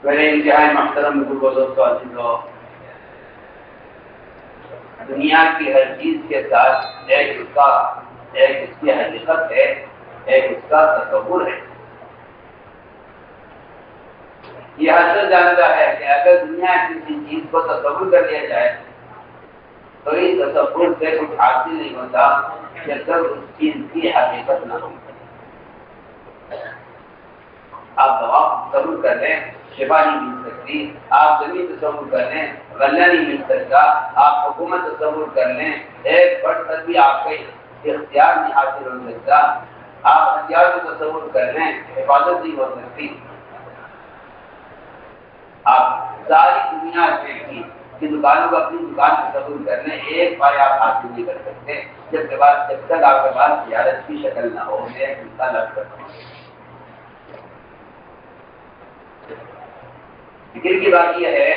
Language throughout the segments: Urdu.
میرے انتہائی محترم دوستوں عزیزوں، دنیا کی ہر چیز کے ساتھ ایک اس کی حقیقت ہے، ایک اس کا تصور ہے۔ یہ حاصل جانتا ہے کہ اگر دنیا کسی چیز کو تصور کر لیا جائے تو اس تصور سے کچھ حاصل نہیں ہوتا جب تک اس چیز کی حقیقت نہ ہو۔ آپ دوا تصور کر لیں، شفا نہیں مل سکتی۔ آپ زمین تصور کر لیں، غلہ نہیں مل سکتا۔ آپ حکومت تصور کر لیں، ایک بڑھ کر بھی آپ کے اختیار نہیں حاصل ہو سکتا۔ آپ ہتھیار کو تصور کر لیں، حفاظت نہیں ہو سکتی۔ آپ ساری دنیا کی دکانوں کو اپنی دکان تصور کر لیں، ایک پائے آپ حاصل نہیں کر سکتے جب تک آپ کے پاس تجارت کی شکل نہ ہو۔ میں ایک مثال آپ کرتا ہوں۔ فکر کی بات یہ ہے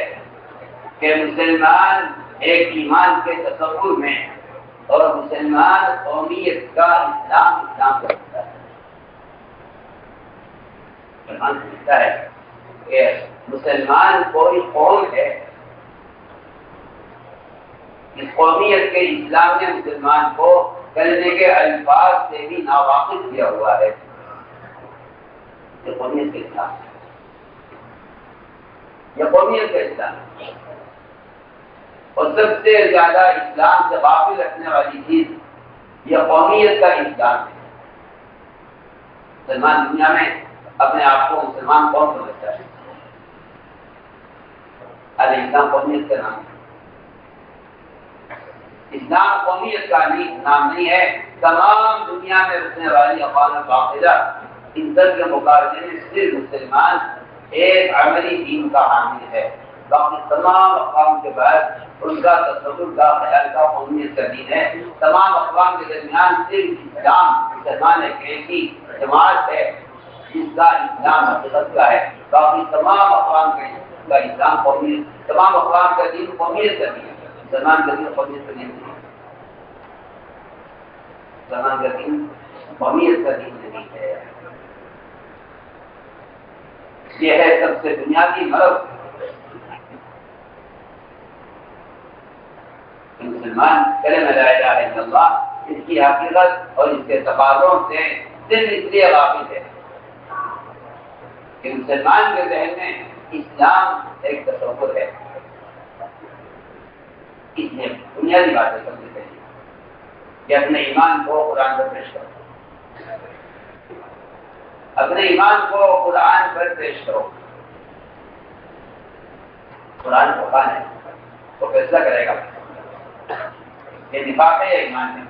کہ مسلمان ایک ایمان کے تصور میں اور مسلمان قومیت کا اسلام کرتا ہے۔ مسلمان سمجھتا ہے کہ مسلمان کوئی قوم ہے، اس قومیت کے اسلام نے مسلمان کو کلمے کے الفاظ سے بھی ناواقف کیا ہوا ہے۔ یہ قومیت کے اسلام ہے، یہ قومیت کا اسلام ہے۔ اور سب سے زیادہ اسلام سے غافل رکھنے والی چیز یہ قومیت کا اسلام ہے۔ مسلمان دنیا میں اپنے آپ کو مسلمان کون سمجھتا ہے؟ اسلام قومیت کا نام ہے۔ اسلام قومیت کا نام نہیں ہے۔ تمام دنیا میں رکھنے والی اقوام متحدہ ان سب کے مقابلے میں صرف مسلمان ایک عملی دین کا حامل ہے۔ باقی تمام اقوام کے بعد ان کا تصور کا خیال کا قومیت کا دین ہے۔ تمام اقوام کے درمیان صرف اسلام مسلمان ایک ہی جماعت ہے جس کا اسلام حقیقت کا ہے۔ باقی تمام اقوام کا اسلام قومیت، تمام اقوام کا دین قومیت کا دین ہے۔ مسلمان کا دین قومیت کا دین نہیں ہے۔ مسلمان کا دین قومیت کا دین نہیں ہے۔ یہ ہے سب سے بنیادی مرض۔ مسلمان کلمہ لا الہ الا اللہ اس کی حقیقت اور اس کے تقاضوں سے صرف اس لیے غافل ہے کہ مسلمان کے ذہن میں اسلام ایک تصور ہے۔ اس لیے بنیادی بات ہے سب سے پہلے کہ اپنے ایمان کو قرآن پر پیش کرو، اپنے ایمان کو قرآن پر پیش کرو۔ قرآن قرآن ہے، وہ فیصلہ کرے گا یہ نفاق ہے یا ایمان ہے،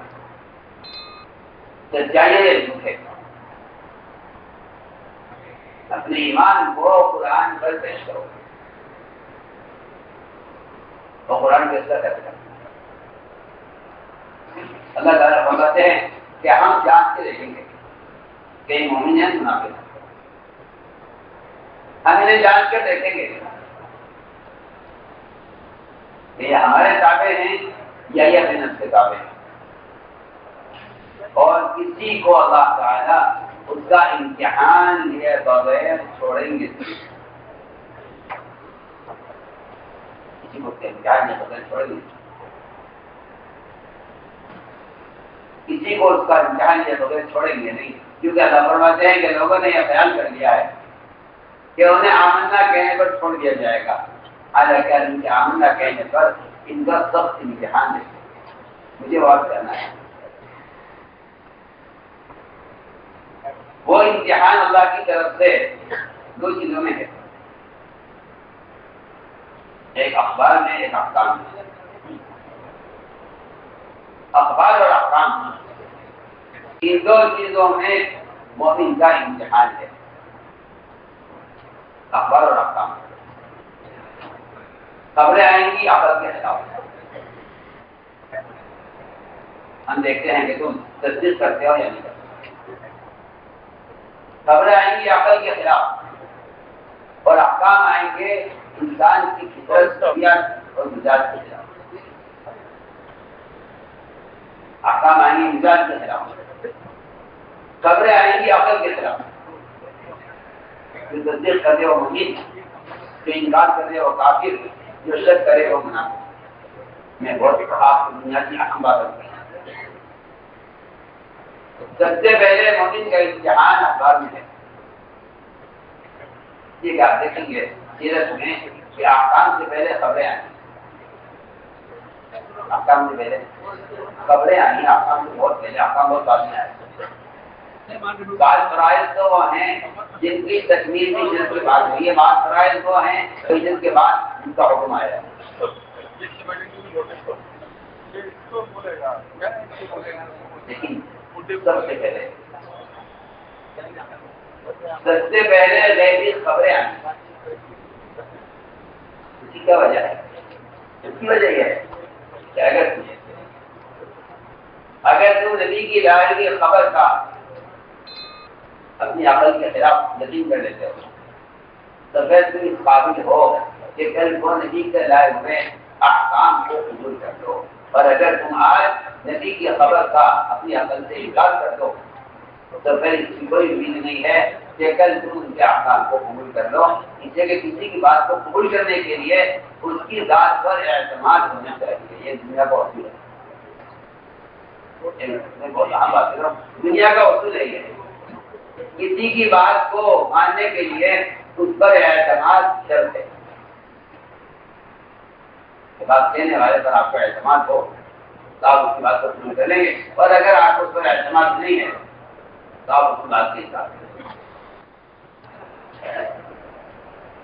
سچائی ہے یا جھوٹ ہے۔ اپنے ایمان کو قرآن پر پیش کرو، وہ قرآن فیصلہ کرے گا۔ اللہ تعالیٰ فرماتے ہیں کہ ہم جانچ کے دیکھیں گے کہ مومن ہیں منافق ہیں۔ ہم انہیں جانچ کر دیکھیں گے کہ یہ ہمارے تابع ہیں یا یہ اپنے نفس کے تابع ہیں۔ اور کسی کو اللہ تعالیٰ اس کا امتحان لیے بغیر چھوڑیں گے، کسی کو امتحان لیے بغیر چھوڑیں گے، کسی کو اس کا امتحان لیے بغیر چھوڑیں گے نہیں۔ کیونکہ اللہ فرماتے ہیں کہ لوگوں نے یہ خیال کر لیا ہے کہ انہیں آمنا کہنے پر چھوڑ دیا جائے گا، حالانکہ ان کے آمنا کہنے پر ان کا سخت امتحان ہے۔ مجھے بات کرنا ہے، وہ امتحان اللہ کی طرف سے دو چیزوں میں ہے، ایک اخبار میں، ایک احکام میں۔ اخبار اور احکام ان دو چیزوں میں مومن کا امتحان ہے، اخبار اور احکام۔ خبریں آئیں گی عقل کے خلاف، ہم دیکھتے ہیں کہ تم تصدیق کرتے ہو یا نہیں کرتے۔ خبریں آئیں گی عقل کے خلاف اور احکام آئیں گے انسان کی فطرت، طبیعت اور مزاج کے خلاف۔ احکام آئیں گی مزاج کے خلاف، خبریں آئیں گی عقل کے خلاف۔ جو تصدیق کرتے ہو مجید جو انکار کرے وہ کافر، جو شک کرے وہ منافق۔ میں بہت آپ کی بنیادی اہم بات ہوتی ہے۔ سب سے پہلے مومن کا امتحان اخبار میں ہے۔ یہ آپ دیکھیں گے سیرت میں کہ احکام سے پہلے خبریں آئیں، احکام سے پہلے خبریں آئی، احکام سے بہت پہلے، احکام بہت بعد میں آئے۔ بعض فرائض تو وہ ہیں جن کی تکمیل بھی ہجرت کے بعد ہوئی ہے، بعض فرائض وہ ہیں ہجرت کے بعد ان کا حکم آیا ہے۔ لیکن سب سے پہلے غیبی خبریں آئیں۔ اس کی کیا وجہ ہے؟ اس کی وجہ یہ ہے کہ اگر تم نبی کی ظاہر کی خبر کا اپنی عقل کے خلاف یقین کر لیتے ہو تو پھر تم اس قابل ہو کہ کل کو نبی کے لائے ہوئے احکام کو قبول کر دو، اور اگر تم آج نبی کی خبر کا اپنی عقل سے انکار کر دو تو پھر اس کی کوئی امید نہیں ہے کہ کل تم ان کے احکام کو قبول کر لو۔ اس لیے کہ کسی کی بات کو قبول کرنے کے لیے اس کی ذات پر اعتماد ہونا چاہیے۔ یہ دنیا کا اصول ہے، میں بہت اہم بات کر رہا ہوں، دنیا کا اصول ہے یہ۔ کسی کی بات کو ماننے کے لیے اس پر اعتماد شرط ہے۔ بات کہنے والے پر آپ کا اعتماد ہو تو آپ اس کی بات کو قبول کر لیں گے، اور اگر آپ اس پر اعتماد نہیں ہے تو آپ اس کی بات کے حساب سے۔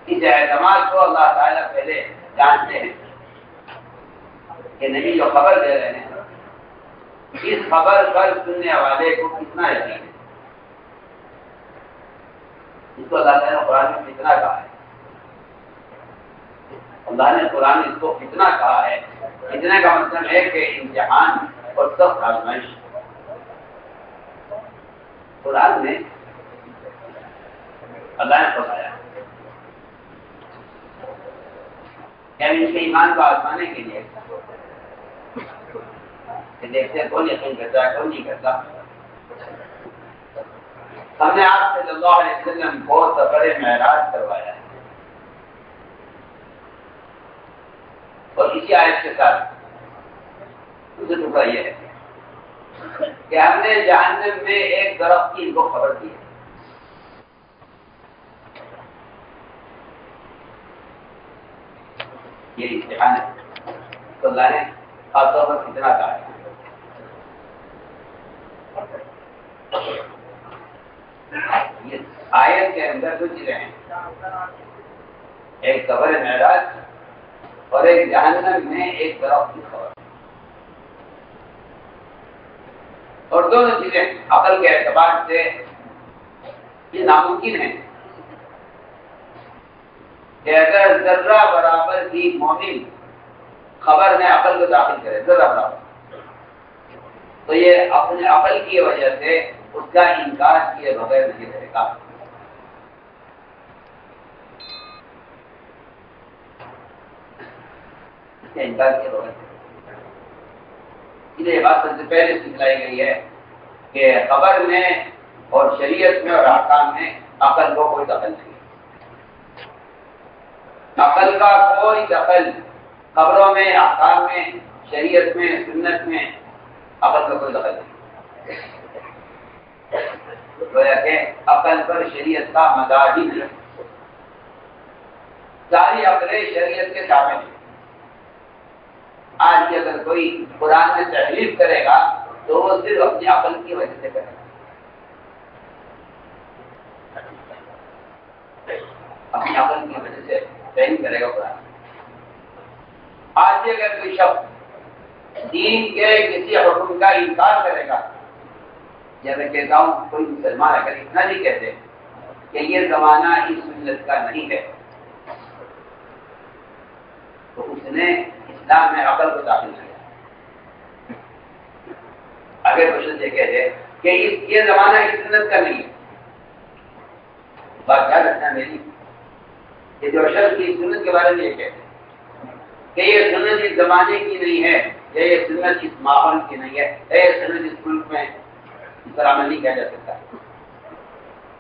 اس اعتماد کو اللہ تعالیٰ پہلے جانتے ہیں کہ نبی جو خبر دے رہے ہیں اس خبر پر سننے والے کو کتنا یقین ہے۔ اس کو اللہ تعالیٰ نے قرآن میں کتنا کہا ہے، اللہ نے قرآن اس کو کتنا کہا ہے۔ اتنے کا مطلب ہے کہ امتحان اور سخت آزمائش قرآن میں اللہ نے بتایا کہ ہم ان کے ایمان کو آزمانے کے لیے کہ دیکھتے ہیں کون یقین کرتا ہے کون نہیں کرتا۔ ہم نے آپ صلی اللہ علیہ وسلم کو سفر معراج کروایا ہے، اور اسی آیت کے ساتھ دوسرا ٹکڑا یہ ہے کہ ہم نے جہنم میں ایک درخت کی ان کو خبر دی ہے۔ یہ امتحان ہے تو اللہ نے خاص طور پر کتنا کہا ہے۔ یہ آیت کے اندر دو چیزیں ہیں، ایک سفر معراج اور ایک جہنم میں ایک درخت کی خبر، اور دونوں چیزیں عقل کے اعتبار سے یہ ناممکن ہے کہ اگر ذرہ برابر کی مومن خبر میں عقل کو داخل کرے ذرہ برابر، تو یہ اپنے عقل کی وجہ سے اس کا انکار کیے بغیر نہیں رہے گا۔ انکار کیے بغیر یہ بات سب سے پہلے سکھلائی گئی ہے کہ خبر میں اور شریعت میں اور احکام میں عقل کو کوئی دخل نہیں، عقل کا کوئی دخل خبروں میں، احکام میں، شریعت میں، سنت میں عقل کا کوئی دخل نہیں۔ گویا کہ عقل پر شریعت کا مدار ہی نہیں، ساری عقلیں شریعت کے تابع ہیں۔ آج بھی اگر کوئی قرآن میں تحریف کرے گا تو وہ صرف اپنی عقل کی وجہ سے کرے گا، اپنی عقل کی وجہ سے تحریف کرے گا قرآن۔ آج بھی اگر کوئی شخص دین کے کسی حکم کا انکار کرے گا، یا میں کہتا ہوں کوئی مسلمان اگر اتنا نہیں کہتے کہ یہ زمانہ اس سنت کا نہیں ہے تو اس نے اسلام میں عقل کو داخل کیا۔ اگر کچھ یہ کہتے کہ یہ زمانہ اس سنت کا نہیں ہے، بات یاد رکھنا میری کہ جو شخص کی سنت کے بارے میں یہ کہتے کہ یہ سنت اس زمانے کی نہیں ہے، یا یہ سنت اس ماحول کی نہیں ہے، یا یہ سنت اس ملک میں اس پر عمل نہیں کیا جا سکتا،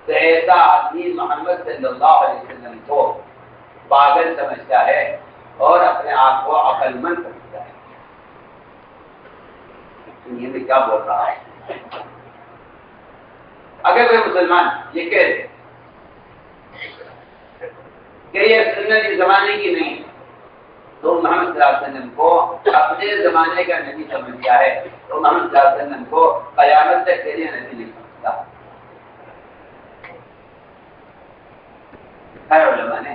تو ایسا آدمی محمد صلی اللہ علیہ وسلم کو پاگل سمجھتا ہے اور اپنے آپ کو عقل مند سمجھتا ہے۔ یہ بھی کیا بول رہا ہے؟ اگر کوئی مسلمان یہ کہہ دے کہ یہ سنت اس زمانے کی نہیں ہے، تو محمد صلی اللہ علیہ وسلم کو اپنے زمانے کا نبی سمجھ گیا ہے، تو محمد صلی اللہ علیہ وسلم کو قیامت تک کے لیے نبی نہیں سمجھتا۔ علماء نے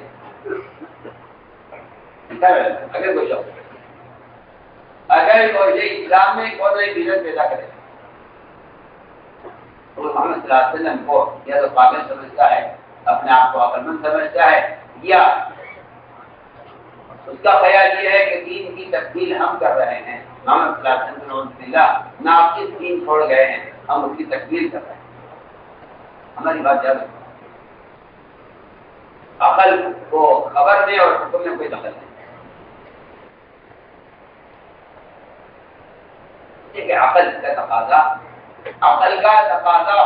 اگر کوئی شخص اگر کوئی اسلام میں کوئی نئی بدعت پیدا کرے تو محمد صلی اللہ علیہ وسلم کو یا تو پاگل سمجھتا ہے، اپنے آپ کو عقل مند سمجھتا ہے، یا اس کا خیال یہ ہے کہ دین کی تبدیل ہم کر رہے ہیں، محمد صلی اللہ علیہ وسلم ناقص دین چھوڑ گئے ہیں، ہم اس کی تکمیل کر رہے ہیں۔ ہماری بات یاد رکھیں، عقل کو خبر میں اور حکم میں کوئی دخل نہیں۔ ٹھیک ہے، عقل کا تقاضا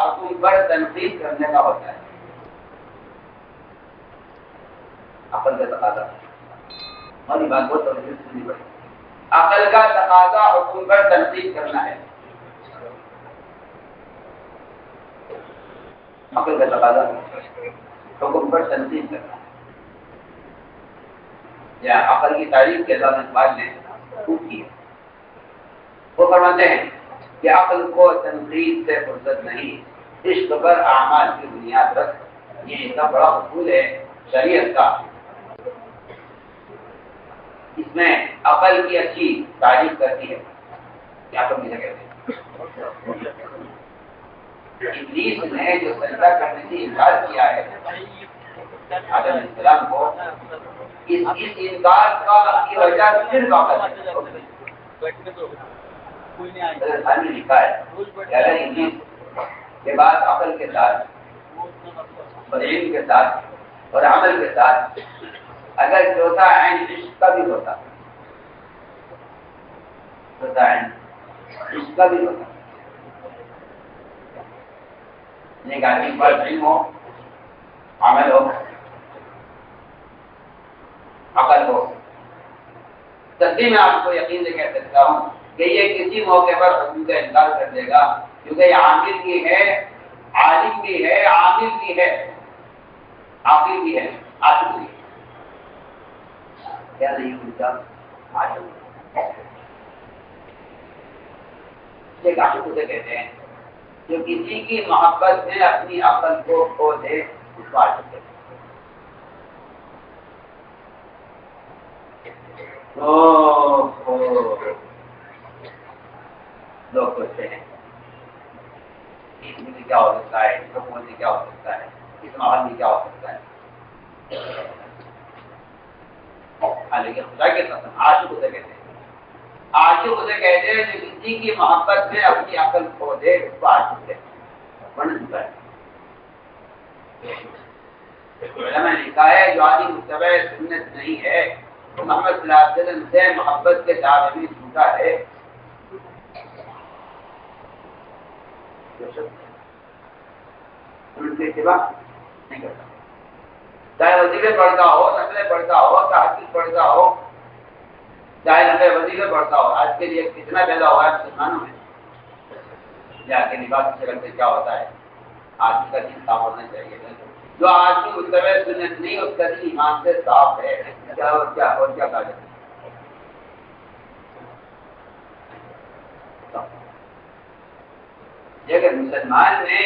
حکم پر تنقید کرنے کا ہوتا ہے۔ عقل کا تقاضا، ہماری بات بہت توجہ سے سننی پڑے، عقل کا تقاضا حکم پر تنقید کرنا ہے۔ عقل کا تقاضا حکم پر تنقید کرنا ہے، یا عقل کی تعریف کے علامہ اقبال نے خوب کی ہے۔ وہ فرماتے ہیں کہ عقل کو تنقید سے فرصت نہیں، عشق پر اعمال کی بنیاد رکھ۔ یہ اتنا بڑا اصول ہے شریعت کا، اس میں عقل کی اچھی تعریف کرتی ہے۔ کیا تو مجھے کہتے ہیں ابلیس نے جو سجدہ کرنے سے انکار کیا ہے آدم علیہ السلام کو، اس انکار کی وجہ صرف عقل ہے۔ لکھا ہے کہ اگر ابلیس کے بعد عقل کے ساتھ اور علم کے ساتھ اور عمل کے ساتھ اگر چوتھا عین عشق کا بھی ہوتا، چوتھا عین عشق کا بھی ہوتا، ایک آدمی کے پاس علم ہو، عمل ہو، عقل ہو، تب بھی میں آپ کو یقین سے کہہ سکتا ہوں کہ یہ کسی موقع پر حکم کا انکار کر دے گا، کیونکہ یہ عامل بھی ہے، عالم بھی ہے، عامل بھی ہے، عاقل بھی ہے، عاقل بھی ہے۔ کیا نہیں ہوتا عاشق؟ ایک عاشق اسے کہتے ہیں جو کسی کی محبت میں اپنی عقل کو کھو دے، اس کو عاشق کہتے ہیں۔ لوگ سوچتے ہیں اس میں کیا ہو سکتا ہے، اس حکومت میں کیا ہو سکتا ہے، اس ماحول میں کیا ہو سکتا ہے، لیکن خدا کے قسم عاشق اسے کہتے ہیں، عاشق اسے کہتے ہیں جو کسی کی محبت میں اپنی عقل کھو دے، اس کو عاشق کہتے ہیں۔ ورنہ جھوٹا ہے۔ علماء نے لکھا ہے جو آدمی متبع سنت نہیں ہے تو محمد صلی اللہ علیہ وسلم سے محبت کے دعوے میں جھوٹا ہے۔ ان کے اتباع نہیں کرتا، چاہے وظیفے پڑھتا ہو، نفلیں پڑھتا ہو، تحقیق پڑھتا ہو، چاہے لمبے وظیفے پڑھتا ہو۔ آج کے لیے کتنا پیدا ہوا ہے مسلمانوں میں، یا کے لباس کی شکل سے کیا ہوتا ہے، آدمی کا دین صاف ہونا چاہیے۔ جو آدمی متبع سنت نہیں، اس کا دین ایمان سے صاف ہے، کیا اور کیا کہا جائے۔ لیکن مسلمان نے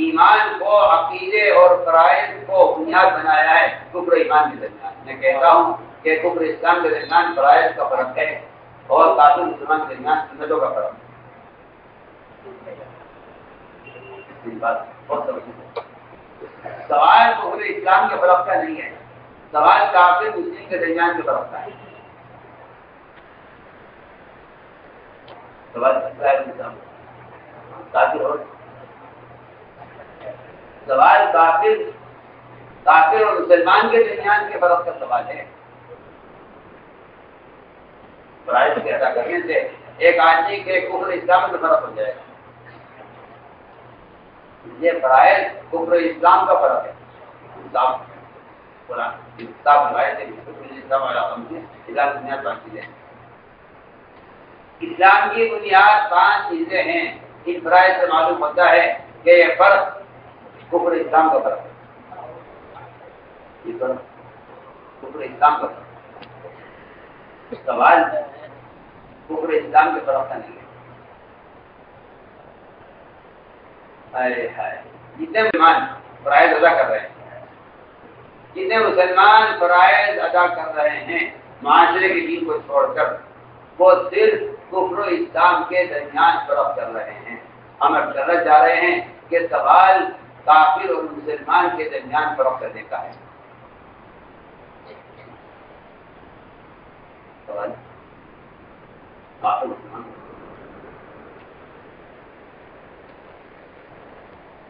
ایمان کو عقیدے اور فرائض کو بنیاد بنایا ہے کفر ایمان کے درمیان۔ میں کہتا ہوں کہ کفر اسلام کے درمیان فرائض کا فرق ہے اور کافر مسلمان کے درمیان سنتوں کا فرق ہے۔ سوال کفر اسلام کے فرق کا نہیں ہے، سوال کافر مسلم کے درمیان کے فرق کا ہے۔ سوال کافر اور سوال کافر اور مسلمان کے درمیان کے فرق کا سوال ہے۔ فرائض کے ادا کرنے سے ایک آدمی کے کفر اسلام میں فرق ہو جائے گا۔ یہ فرائض کفر اسلام کا فرق ہے۔ قرآن کتاب روایت ہے اسلام والا بنیاد پانچ چیزیں ہیں. اسلام کی بنیاد 5 چیزیں ہیں. ان فرائض سے معلوم ہوتا ہے کہ یہ فرق کفر اسلام کا فرق ہے. یہ فرق کفر اسلام کا فرق ہے. سوال کفر اسلام کے فرق کا نہیں ہے. جتنے مسلمان فرائض ادا کر رہے ہیں معاشرے کے دین کو چھوڑ کر وہ صرف کفر و اسلام کے درمیان فرق کر رہے ہیں. ہم اب سمجھ جا رہے ہیں کہ سوال کافر اور مسلمان کے درمیان فرق کرنے کا ہے. سوال کافر مسلمان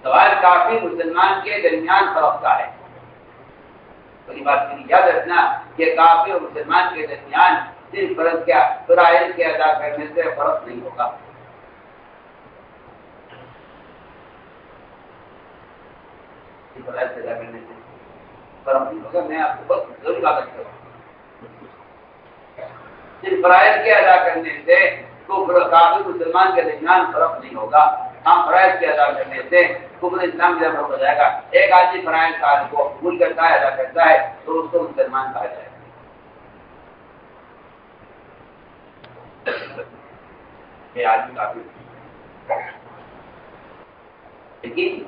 سوال کافی مسلمان کے درمیان فرق کا ہے. بڑی بات یاد رکھنا کہ کافی اور مسلمان کے درمیان صرف فرض کیا فرائض کے ادا کرنے سے فرق نہیں ہوگا. فرائض کے ادا کرنے سے فرق نہیں ہوگا. میں آپ کو بہت ضروری بات کرتا ہوں. صرف فرائض کے ادا کرنے سے کافی مسلمان کے درمیان فرق نہیں ہوگا. ہم فرائض کے ادا کرنے سے کفر اسلام کا فرق ہو جائے گا. ایک آدمی فرائض کو قبول کرتا ہے ادا کرتا ہے تو اس کو مسلمان کہا جائے گا. یہ آدمی کافی لیکن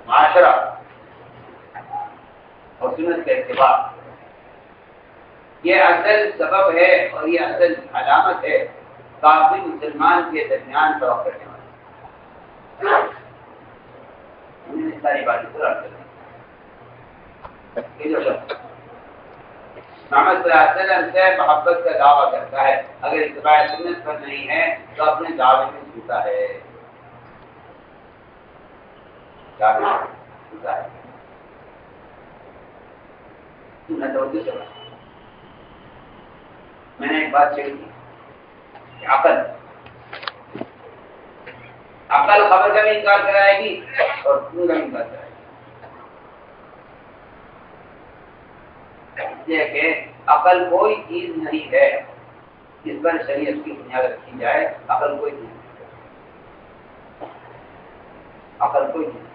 معاشرہ اور سنت کا اتباع یہ اصل سبب ہے اور یہ اصل علامت ہے کافی مسلمان کے درمیان فرق کرنے والا. ساری باتیں پورا محمد صلی اللہ علیہ وسلم سے محبت کا دعویٰ کرتا ہے. اگر اتباع سنت پر نہیں ہے تو اپنے دعوے میں جھوٹا ہے. میں نے ایک بات چھیڑ کی کہ عقل خبر کا بھی انکار کرائے گی اور خون کا بھی انکار کرائے گی. یہ کہ عقل کوئی چیز نہیں ہے جس پر شریعت کی بنیاد رکھی جائے. عقل کوئی چیز نہیں. عقل کوئی چیز نہیں.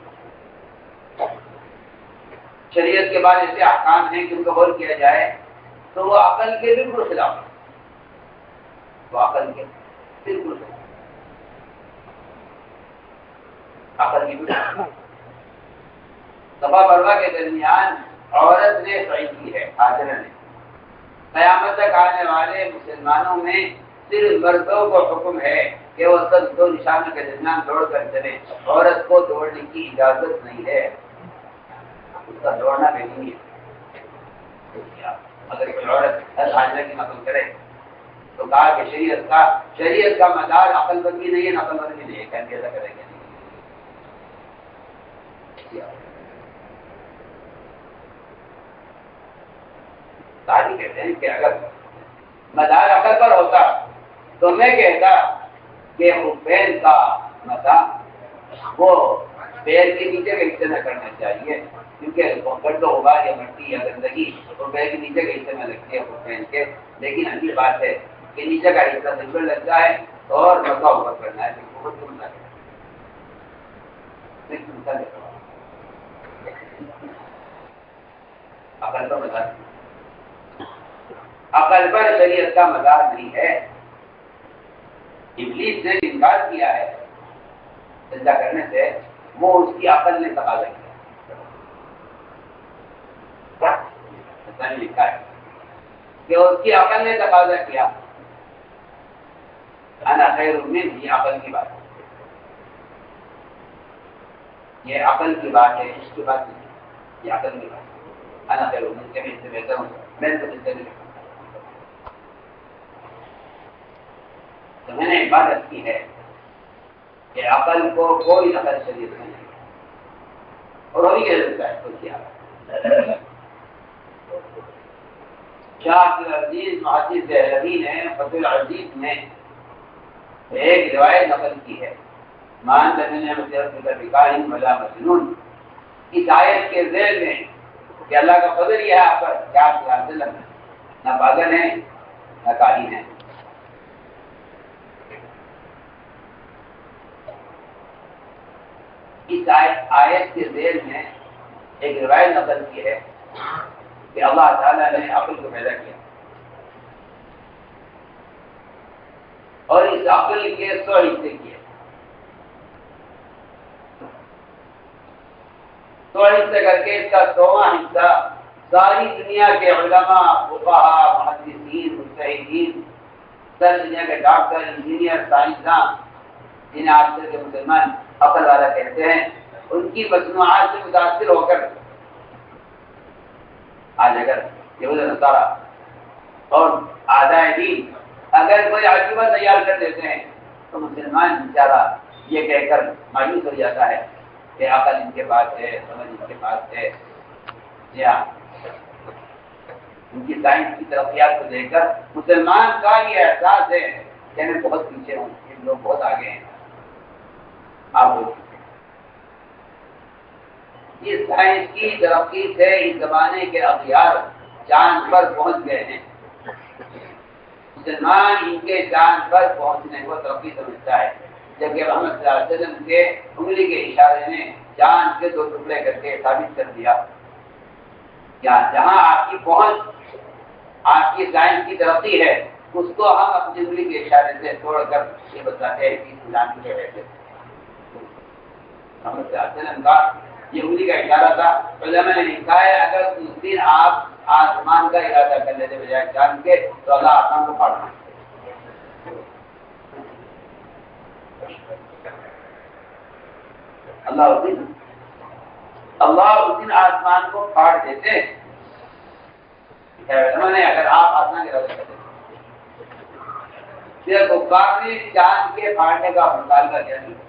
شریعت کے بعد ایسے احکام ہیں کہ ان کو غور کیا جائے تو وہ عقل کے بالکل خلاف ہے. وہ عقل کے بالکل خلاف. عقل کی صفا بروا کے درمیان عورت نے صحیح کی ہے. حاضرہ نے قیامت تک آنے والے مسلمانوں میں صرف مردوں کو حکم ہے کہ وہ سب 2 نشانوں کے درمیان دوڑ کر چلیں. عورت کو دوڑنے کی اجازت نہیں ہے. اس کا دوڑنا بھی نہیں ہے. اگر کوئی عورت حاضرہ کی نقل کرے تو کہا کہ شریعت کا مدار عقل پر بھی نہیں ہے نقل پر بھی نہیں ہے. کیسے ایسا کریں گے؟ کہتے ہیں کہ اگر مدار عقل پر ہوتا تو میں کہتا کہ خفین کا مدار وہ پیر کے نیچے کے حصے میں کرنا چاہیے کیونکہ گرد و غبار یا مٹی یا گندگی وہ پیر کے نیچے کے حصے میں لگتی ہے خفین کے. لیکن اگلی بات ہے کہ نیچے کا حصہ بالکل لگتا ہے اور مکہ اوپر کرنا ہے. عقل پر مدار عقل پر شریعت کا مدار نہیں ہے. ابلیس نے انکار کیا ہے سجدہ کرنے سے. وہ اس کی عقل نے تقاضا کیا لکھا ہے کہ اس کی عقل نے تقاضا کیا. انا خیر منہ یہ عقل کی بات ہے. یہ عقل کی بات ہے. اس کی بات نہیں. یہ عقل کی بات ہے. انا خیر منہ کے میں اس سے بہتر ہوں. میں تو اس سے نہیں. تو میں نے ایک بات کی ہے کہ عقل کو کوئی نقل شریعت نہیں اور وہی کہہ دیتا ہے تو کیا شاہ عزیز محدث دہلوی نے فتح العزیز میں ایک روایت نقل کی ہے. مان زمین مجرد کا بکاہن ولا مجنون. اس آیت کے ذیل میں کہ اللہ کا فضل یہ ہے آپ پر کہ آپ صلی اللہ علیہ وسلم نہ پاگل ہیں نہ کاہن ہیں۔ اس آیت کے ذیل میں ایک روایت نقل کی ہے کہ اللہ تعالیٰ نے عقل کو پیدا کیا اور اس عقل کے 100 حصے کیے، 100 حصے کر کے اس کا 100واں حصہ ساری دنیا کے علماء، فقہاء، محدثین، مجتہدین، ساری دنیا کے ڈاکٹر، انجینئر، سائنسداں جنہیں آج کل کے مسلمان عقل والا کہتے ہیں، ان کی مصنوعات سے متاثر ہو کر آج اگر یہود نصارا اور اعداء دین اگر کوئی عجیبہ تیار کر دیتے ہیں تو مسلمان بیچارہ یہ کہہ کر مایوس ہو جاتا ہے کہ عقل ان کے پاس ہے، سمجھ ان کے پاس ہے۔ جی ہاں، ان کی سائنس کی ترقیات کو دیکھ کر مسلمان کا یہ احساس ہے کہ میں بہت پیچھے ہوں، ان لوگ بہت آگے ہیں۔ آپ اس سائنس کی ترقی سے اس زمانے کے اغیار چاند پر پہنچ گئے ہیں۔ مسلمان ان کے چاند پر پہنچنے کو ترقی سمجھتا ہے، جبکہ محمد صلی اللہ علیہ وسلم کے انگلی کے اشارے نے چاند کے 2 ٹکڑے کر کے ثابت کر دیا کہ جہاں آپ کی پہنچ، آپ کی سائنس کی ترقی ہے، اس کو ہم اپنی انگلی کے اشارے سے توڑ کر یہ بتاتے ہیں کہ اسلام کی وجہ سے۔ محمد صلی اللہ علیہ وسلم کا یہ انگلی کا اشارہ تھا۔ علماء نے لکھا ہے اگر اس دن آپ آسمان کا ارادہ کر لیتے بجائے چاند کے تو اللہ آسمان کو پھاڑنا۔ اللہ اس دن آسمان کو پھاڑ دیتے علماء نے اگر آپ آسمان کا ارادہ کرتے پھر کفار نے چاند کے پھاڑنے کا مطالبہ کیا نہیں۔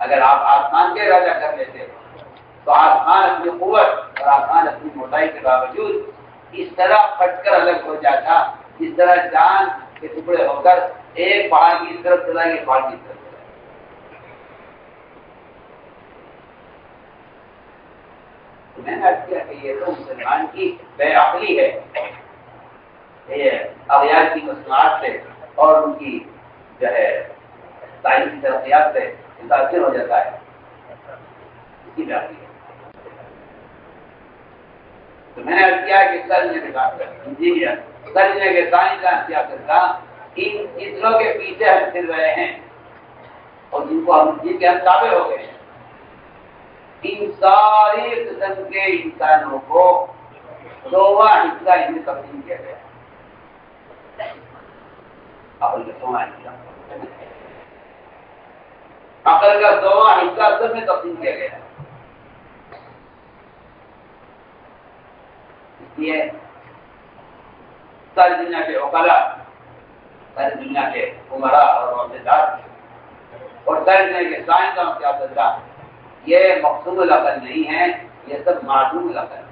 اگر آپ آسمان کے ارادہ کر لیتے تو آسمان اپنی قوت اور آسمان اپنی موٹائی کے باوجود اس طرح پھٹ کر الگ ہو جاتا جس طرح چاند کے ٹکڑے ہو کر ایک پہاڑ کی طرف چلا گیا، پہاڑ کی طرف چلا۔ میں نے عرض کیا کہ یہ تو مسلمان کی بے عقلی ہے، یہ اغیار کی مصنوعات سے اور ان کی جو ہے سائنسی ترقیات سے متاثر ہو جاتا ہے، اس کی بات ہے۔ تو میں نے عرض کیا کہ سرجنے کے ڈاکٹر، انجینئر، سرجنے کے سائنسدان کیا کرتا ان چیزوں کے پیچھے ہم پھر رہے ہیں اور جن کے ہم تابع ہو گئے ہیں، ان ساری قسم کے انسانوں کو 100واں حصہ ان میں تقسیم کیا گیا۔ عقل کا 100واں حصہ، عقل کا 100واں حصہ سب میں تقسیم کیا گیا۔ اس لیے ساری دنیا کے عقلاء، ساری دنیا کے عمراء اور عہدیدار اور ساری دنیا کے سائنسداں اور سیاستدان یہ مقصود العقل نہیں ہے، یہ سب معدوم العقل ہے۔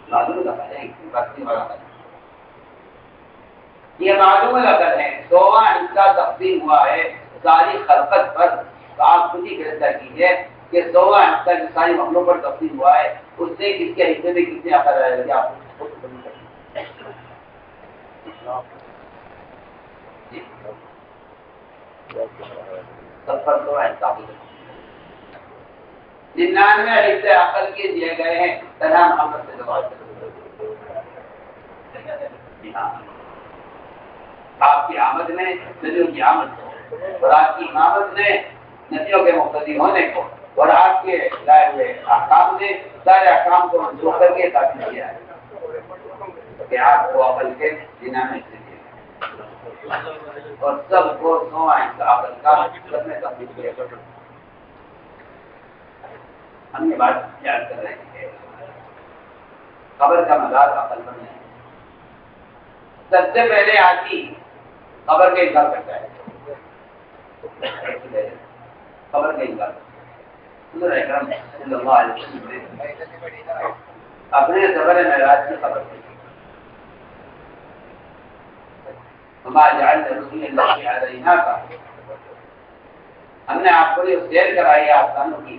معدوم العقل ہے، یہ معلوم العقل ہے۔ 100واں حصہ تقسیم ہوا ہے ساری خلقت پر، تو آپ خود ہی فیصلہ کیجیے کہ 100واں حصہ جو ساری مخلوق پر تقسیم ہوا ہے اس سے کس کے حصے میں کتنے عقل آئے گی، آپ خود سمجھ سب پر 100 حصہ 99 حصے عقل کے دیے گئے ہیں تنہا محمد سے دعا آپ کی آمد میں نبیوں کی آمد کو اور آپ کی امامت میں نبیوں کے مقتدی ہونے کو اور آپ کے لائے ہوئے احکام نے سارے احکام کو منسوخ کر کے تعبیر کیا ہے کہ آپ کو عقل کے بنا میں سے اور سب کو 100واں حصہ عقل کا سب میں تبدیل کیا۔ ہم یہ بات یاد کر رہے ہیں قبر کا مزار عقل پر نہیں، سب سے پہلے آدمی قبر کا انکار کرتا ہے، قبر کا انکار حضور اکرم صلی اللہ علیہ وسلم نے اپنے سفر معراج کی خبر دی، وما جعلنا رسول اللہ علینا کا، ہم نے آپ کو یہ سیر کرائی ہے آسانوں کی،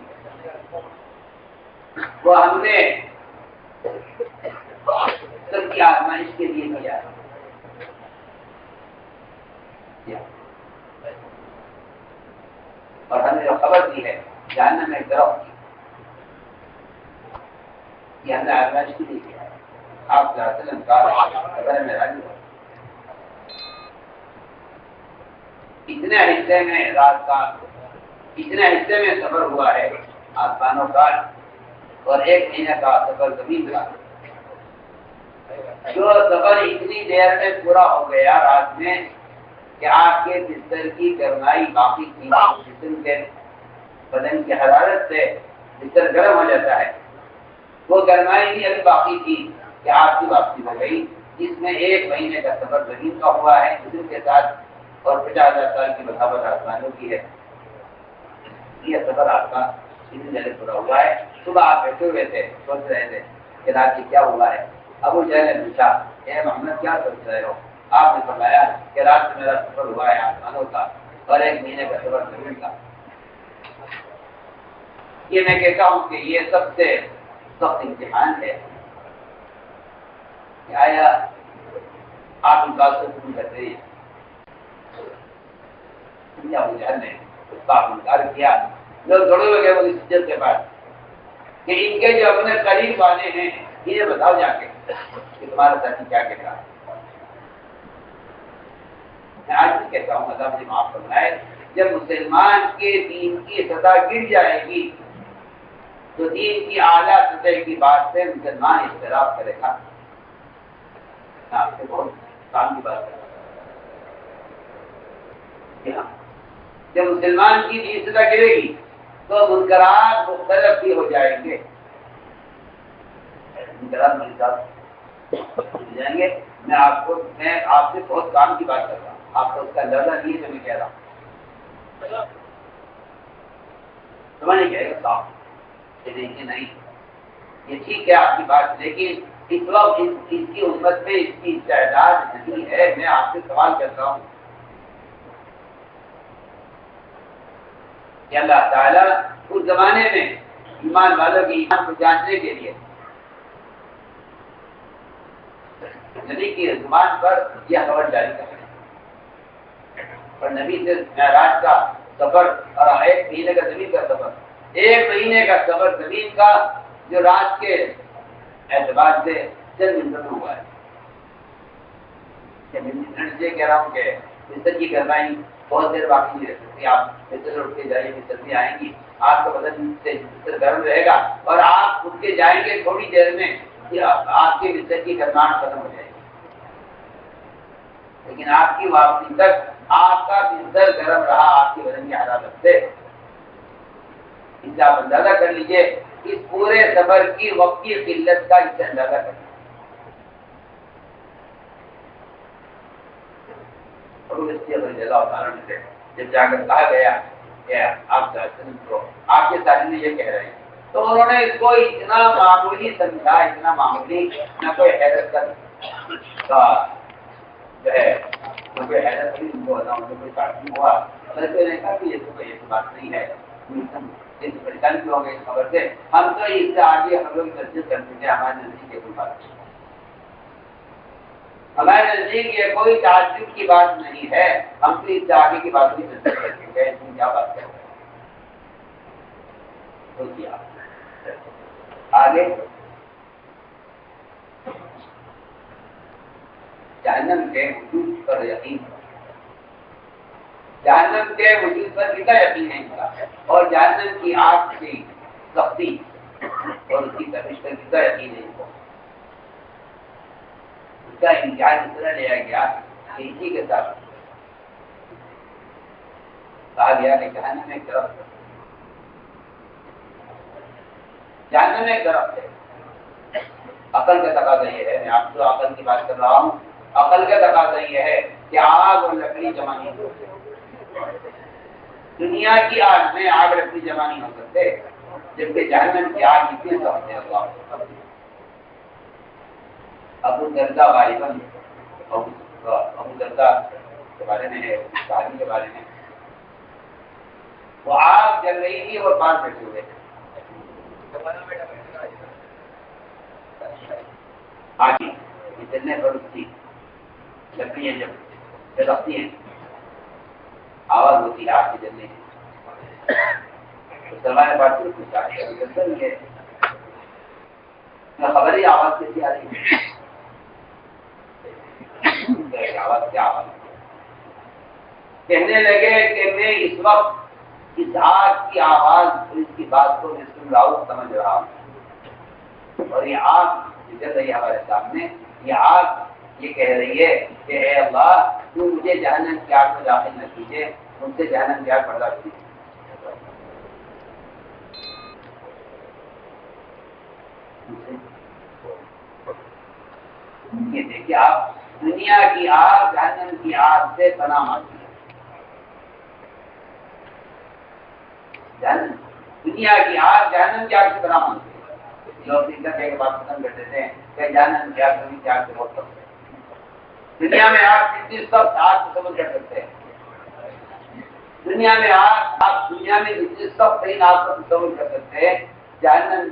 وہ ہم نے سب کی آزمائش کے لیے کیا اور ہم نے جو خبر دی ہے جہنم میں درخت کی، یہ ہم نے آزمائش کے لیے کیا ہے۔ آپ صلی اللہ علیہ وسلم کا خبر میں راضی ہو، اتنے حصے میں رات کا، اتنے حصے میں سفر ہوا ہے آسمانوں کا، اور 1 مہینے کا سفر زمین کا، جو سفر اتنی دیر میں پورا ہو گیا رات میں کہ آپ کے بستر کی گرمائی باقی تھی، جسم کے بدن کی حرارت سے بستر گرم ہو جاتا ہے، وہ گرمائی بھی ابھی باقی تھی کہ آپ کی واپسی ہو گئی، جس میں 1 مہینے کا سفر زمین کا ہوا ہے جسم کے ساتھ، اور 50,000 سال کی مسافت آسمانوں کی ہے۔ یہ سفر آپ کا اتنی جگہ پورا ہوا ہے۔ صبح آپ بیٹھے ہوئے تھے، سوچ رہے تھے کہ رات کی کیا ہوا ہے۔ ابو جہل نے پوچھا اے محمد کیا سوچ رہے ہو؟ آپ نے فرمایا کہ رات میں میرا سفر ہوا ہے آسمانوں کا، اور 1 مہینے کا سفر زمین کا۔ یہ میں کہتا ہوں کہ یہ سب سے سخت امتحان ہے کہ آیا آپ ان بات کو قبول کرتے ہیں؟ ابو جہل نے اس کا انکار کیا۔ لوگ دوڑے ہوئے گئے وہ سجد کے پاس کہ ان کے جو اپنے قریب والے ہیں انہیں بتاؤ جا کے کہ تمہارا ساتھی کیا کہتا ہے۔ میں آج بھی کہتا ہوں اللہ مجھے معاف فرمائے، جب مسلمان کے دین کی سطح گر جائے گی تو دین کی اعلیٰ سطح کی بات سے مسلمان اختلاف کرے گا۔ آپ سے بہت کام کی بات کرتا ہوں، جب مسلمان کی دین سطح گرے گی تو منکرات مختلف بھی ہو جائیں گے، منکرات ہو جائیں گے۔ میں آپ سے بہت کام کی بات کر رہا ہوں، آپ کو اس کا اندازہ نہیں ہے جو میں کہہ رہا ہوں، سمجھ نہیں کہے گا صاحب کہ نہیں یہ ٹھیک ہے آپ کی بات، لیکن اس وقت اس کی امت میں اس کی استعداد نہیں ہے۔ میں آپ سے سوال کرتا ہوں کہ اللہ تعالیٰ اس زمانے میں ایمان والوں کے ایمان کو جاننے کے لیے نبی کی زبان پر یہ خبر جاری کر رہے ہیں، اور نبی سے معراج کا سفر اور 1 مہینے کا زمین کا سفر، 1 مہینے کا سفر زمین کا جو رات کے اعتبار سے چند منٹ میں ہوا ہے۔ یہ کہہ رہا ہوں کہ بستر کی گرمائی بہت دیر باقی نہیں رہ سکتی، آپ بستر اٹھ کے جائیں گے سردی آئیں گی، آپ کا بدن سے بستر گرم رہے گا، اور آپ اٹھ کے جائیں گے تھوڑی دیر میں آپ کے بستر کی گرماہٹ ختم ہو جائے گی، لیکن آپ کی واپسی تک آپ کا بستر گرم رہا آپ کے بدن کی حرارت سے۔ اس سے آپ اندازہ کر لیجئے اس پورے سفر کی وقت کی قلت کا اس سے اندازہ کر لیجیے۔ جب جا کر کہا گیا کہ آپ کو آپ کے ساتھی نے یہ کہہ رہے ہیں، تو انہوں نے اس کو اتنا معمولی سمجھا، اتنا معمولی، نہ کوئی حیرت کا جو ہے کوئی حیرت نہیں، ان کو کوئی تعلیم ہوا، بلکہ نے کہا کہ یہ تو کوئی ایسی بات نہیں ہے، پریشانی بھی ہو گئی اس خبر سے، ہم تو اس سے آگے ہم لوگ تجدید کرتے ہیں، ہمارے نزدیک یہ کوئی بات نہیں، ہمارے نزدیک یہ کوئی تعجب کی بات نہیں ہے، ہم تو اس سے آگے کی بات بھی تجدید کرتے ہیں، تم کیا بات کرتے ہیں آگے۔ جہنم کے وجود پر یقین، جہنم کے وجود پر کتنا یقین ہے ان کا، اور جہنم کی آگ کی سختی اور اس کی تپش پر کتنا یقین ہے ان کو۔ اس کا امتحان اس طرح لیا گیا کہ اسی کے ساتھ کہا گیا کہ جہنم میں ایک درخت ہے، جہنم میں ایک درخت ہے، عقل کا تقاضا یہ ہے، میں آپ کو عقل کی بات کر رہا ہوں، عقل کا تقاضا یہ ہے کہ آگ اور لکڑی جمع نہیں ہو سکتے، دنیا کی آگ میں آگ لکڑی جمع نہیں ہو سکتے، جبکہ جہنم کی آگ اتنی سخت ہے۔ اللہ ابو دردا غالباً ابو دردہ کے بارے میں ہے، صحابی کے بارے میں، وہ آگ جل رہی تھی اور پاس بیٹھے ہوئے تھے، آگے جلنے پر اس کی لکڑیاں جب جلتی ہیں آواز ہوتی ہے آگ کے جلنے کی، تو سلمان فارسی نے پوچھا خبر ہی آواز کیسی آ رہی ہے، آواز کیا آواز؟ کہنے لگے کہ میں اس وقت اس آگ کی آواز اور اس کی بات کو میں سن رہا ہوں، سمجھ رہا ہوں، اور یہ آگ جل رہی ہے ہمارے سامنے، یہ آگ یہ کہہ رہی ہے کہ اے اللہ تو مجھے جہنم کی آگ میں داخل نہ کیجیے، مجھ سے جہنم کی آگ برداشت کیجیے۔ یہ دیکھیے آپ، دنیا کی آگ جہنم کی آگ سے پناہ مانگتی ہے، دنیا کی آگ جہنم کی آگ سے پناہ مانگتی ہے۔ لوگ کے بات ختم کر دیتے ہیں کہ جہنم کی آگ دنیا کی آگ سے بہت سخت ہے۔ دنیا میں آپ کتنی سخت آگ تصور کر سکتے ہیں؟ دنیا میں آگ، آپ دنیا میں جتنی سخت ترین آگ کو تصور کر سکتے ہیں، جہنم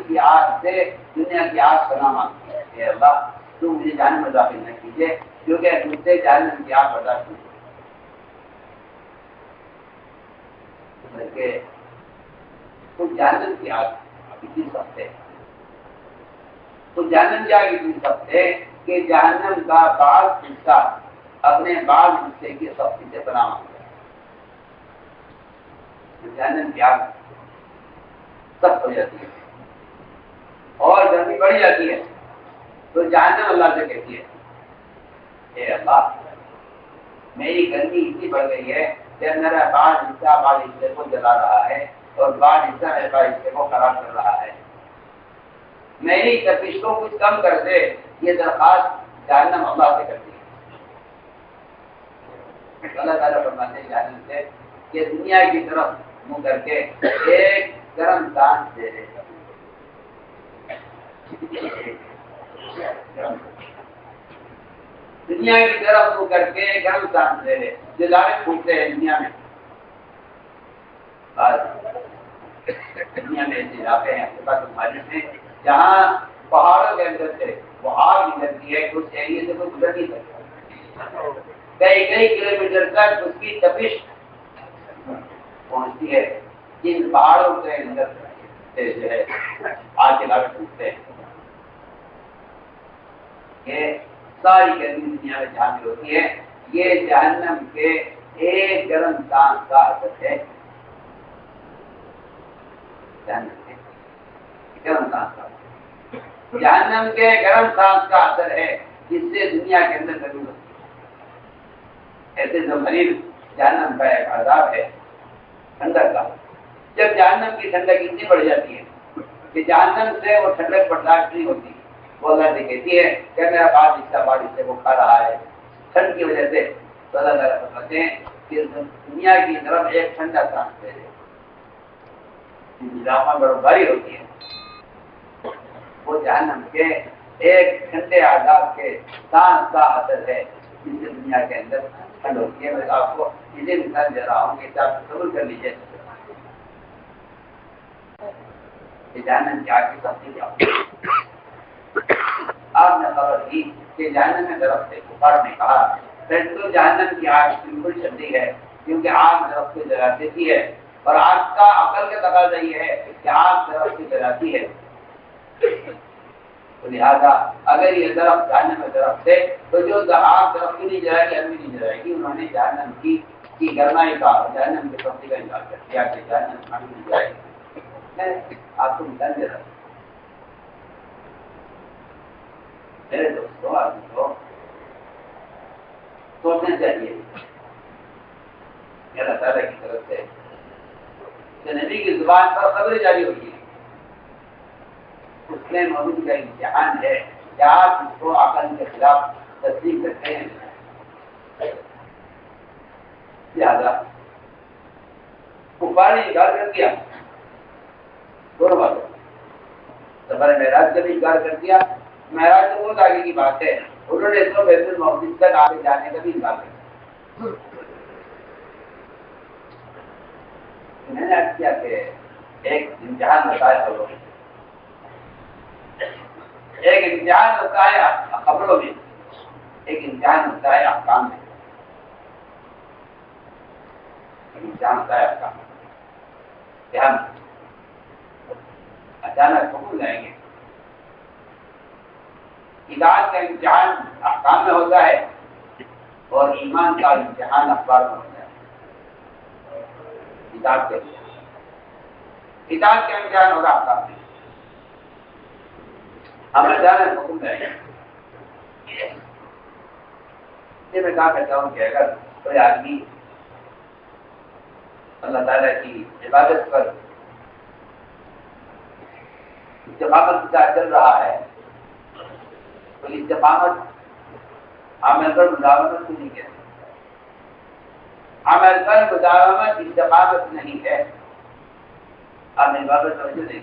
کی آگ سے دنیا کی آگ پناہ مانگتی ہے۔ اے اللہ تو مجھے جہنم میں داخل نہ کیجیے، کیونکہ مجھ سے جہنم کی آگ برداشت نہیں ہوتی۔ تو جہنم کی آگ اتنی سخت ہے، تو جہنم کی آگ اتنی سخت ہے کہ جہنم کا بعض حصہ اپنے بعض حصے کی سختی سے پناہ مانگتا ہے۔ جہنم کی آگ سخت ہو جاتی ہے اور گرمی بڑھ جاتی ہے، تو جہنم اللہ سے کہتی ہے اے اللہ میری گرمی اتنی بڑھ گئی ہے کہ میرا بعض حصے کو جلا رہا ہے اور بعض حصہ میرے بعض حصے کو خراب کر رہا ہے، میری تپش کو کچھ کم کر دے۔ یہ درخواست جہنم اللہ سے کرتی ہے۔ اللہ تعالیٰ فرماتے ہیں جہنم سے کہ دنیا کی طرف منہ کر کے ایک گرم سانس دے دے، دنیا کی طرف منہ کر کے گرم سانس دے دے۔ جو ظالم پھوٹتے ہیں دنیا میں، دنیا میں ایسے علاقے ہیں آپ کے پاس ممالک میں جہاں پہاڑوں کے اندر سے وہ آگ نکلتی ہے کہ اس ایریے سے کوئی گزر نہیں سکتا، کئی کئی کلومیٹر تک اس کی تپش پہنچتی ہے، جن پہاڑوں کے اندر سے جو ہے آگ کے لاٹے پھوٹتے ہیں۔ یہ ساری گرمی دنیا میں شامل ہوتی ہے، یہ جہنم کے ایک گرم سانس کا اثر ہے، جہنم کے گرم سانس کا جہنم کے گرم سانس کا اثر ہے، جس سے دنیا کے اندر گرمی ہوتی ہے۔ ایسے زمین جہنم کا ایک عذاب ہے ٹھنڈک کا، جب جہنم کی ٹھنڈک اتنی بڑھ جاتی ہے کہ جہنم سے وہ ٹھنڈک برداشت نہیں ہوتی، وہ اللہ سے کہتی ہے کہ میرا بعض حصے کو کھا رہا ہے ٹھنڈ کی وجہ سے، تو اللہ تعالیٰ فرماتے ہیں کہ دنیا کی طرف ایک ٹھنڈا سانس دے دے۔ بڑھ بھاری ہوتی ہے، وہ جہنم کے ایک ٹھنڈے عذاب کے سانس کا اثر ہے، جس سے دنیا کے اندر ٹھنڈ ہوتی ہے۔ میں آپ کو یہ مثال دے رہا ہوں کہ آپ تصور کر لیجیے کہ جہنم کی آگ کی سختی کیا ہوتی ہے۔ آپ نے خبر دی کہ جہنم میں درخت ہے، کفار نے کہا تو جہنم کی آگ بالکل ٹھنڈی ہے، کیونکہ آگ درخت کو جلا دیتی ہے، اور آگ کا عقل کا تقاضا یہ ہے کہ آگ درخت کو جلاتی ہے، تو لہٰذا اگر یہ درخت جہنم میں درخت ہے تو جو آگ درخت کی نہیں جلائے گی، ابھی نہیں جلائے گی۔ انہوں نے جہنم کی گرمائی کا، جہنم کی سختی کا انکار کر دیا کہ جہنم ابھی نہیں جلائے گی۔ میں آپ کو مثال دے رہا ہوں میرے دوستوں، آدمی کو سوچنا چاہیے کہ اللہ تعالیٰ کی طرف سے کہ نبی کی زبان پر خبریں جاری ہوئی ہیں، اس میں موجود کا امتحان ہے کہ آپ اس کو عقل کے خلاف تصدیق کرتے ہیں۔ لہٰذا کفار نے انکار کر دیا، دونوں باتوں سفر معراج کا بھی انکار کر دیا۔ معراج تو بہت آگے کی بات ہے، انہوں نے تو بیت المقدس تک آگے جانے کا بھی انکار کیا. میں نے عرض کیا کہ ایک امتحان ہوتا ہے خبروں میں، ایک امتحان ہوتا ہے خبروں میں، ایک امتحان ہوتا ہے احکام میں. امتحان ہوتا ہے احکام کہ ہم اچانک حکم لائیں گے. اطاعت کا امتحان احکام میں ہوتا ہے اور ایمان کا امتحان اخبار میں ہوتا ہے. اطاعت کا امتحان ہوگا احکام میں. ہم اچانک حکم لائیں گے. میں کہا کرتا ہوں کہ اگر کوئی آدمی اللہ تعالیٰ کی عبادت پر استقامت کے ساتھ چل رہا ہے تو استقامت عمل پر مداومت کو نہیں کہتے. عمل پر مداومت استقامت نہیں ہے. آپ نے بات توجہ نہیں کی.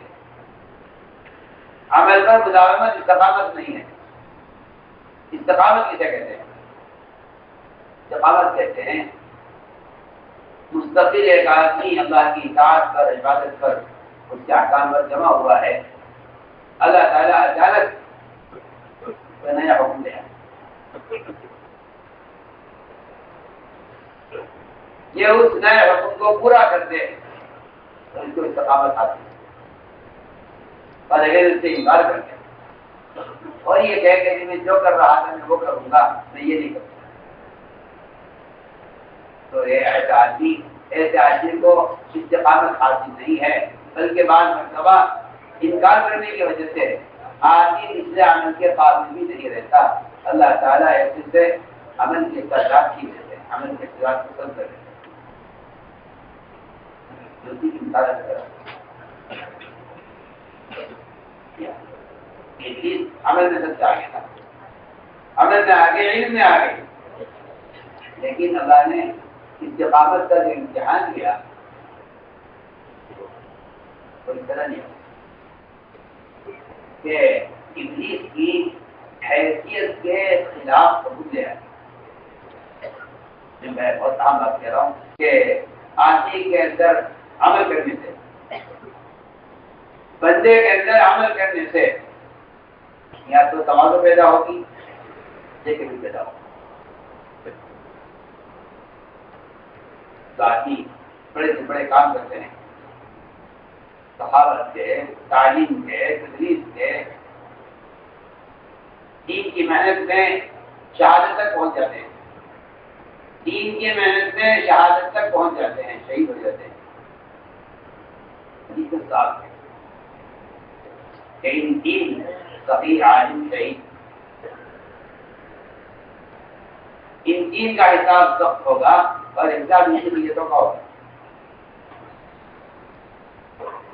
عمل پر مداومت استقامت نہیں ہے. استقامت کسے کہتے ہیں؟ استقامت کہتے ہیں مستقل ایک آدمی اللہ کی اطاعت پر عبادت پر اس کے احکام پر جمع ہوا ہے. اللہ تعالیٰ اچانک نیا حکم دیا، یہ اس نئے حکم کو پورا کر دے تو اس کو استقامت حاصل. اور اگر اس سے انکار کر کے اور یہ کہہ کہ میں جو کر رہا تھا میں وہ کروں گا، میں یہ نہیں کروں گا، تو ایسے آدمی کو استقامت حاصل نہیں ہے. بلکہ بعض مرتبہ انکار کرنے کی وجہ سے آدمی اس عمل کے قابل بھی نہیں رہتا. اللہ تعالیٰ ایسے سے عمل کے اخراجات کی دیتے ہیں، عمل کے اخراجات کو کم کر دیتے ہیں. عمل میں سب سے آگے تھا، عمل میں آگے، علم میں آگے، لیکن اللہ نے استقامت کا جو امتحان لیا وہ اس طرح نہیں کہ ابلیس کی حیثیت کے خلاف قبول لیا. میں بہت عام بات کہہ رہا ہوں کہ آدمی کے اندر عمل کرنے سے، بندے کے اندر عمل کرنے سے یا تو تواضع پیدا ہوگی یا کبھی پیدا ہوگی. آدمی بڑے سے بڑے کام کرتے ہیں، صحابت کے، تعلیم کے، تدریس کے، دین کی محنت میں شہادت تک پہنچ جاتے ہیں. دین کی محنت میں شہادت تک پہنچ جاتے ہیں، شہید ہو جاتے ہیں. دین صحیح عالم شہید، ان تین کا حساب سخت ہوگا اور حساب ان کی نیتوں کا ہوگا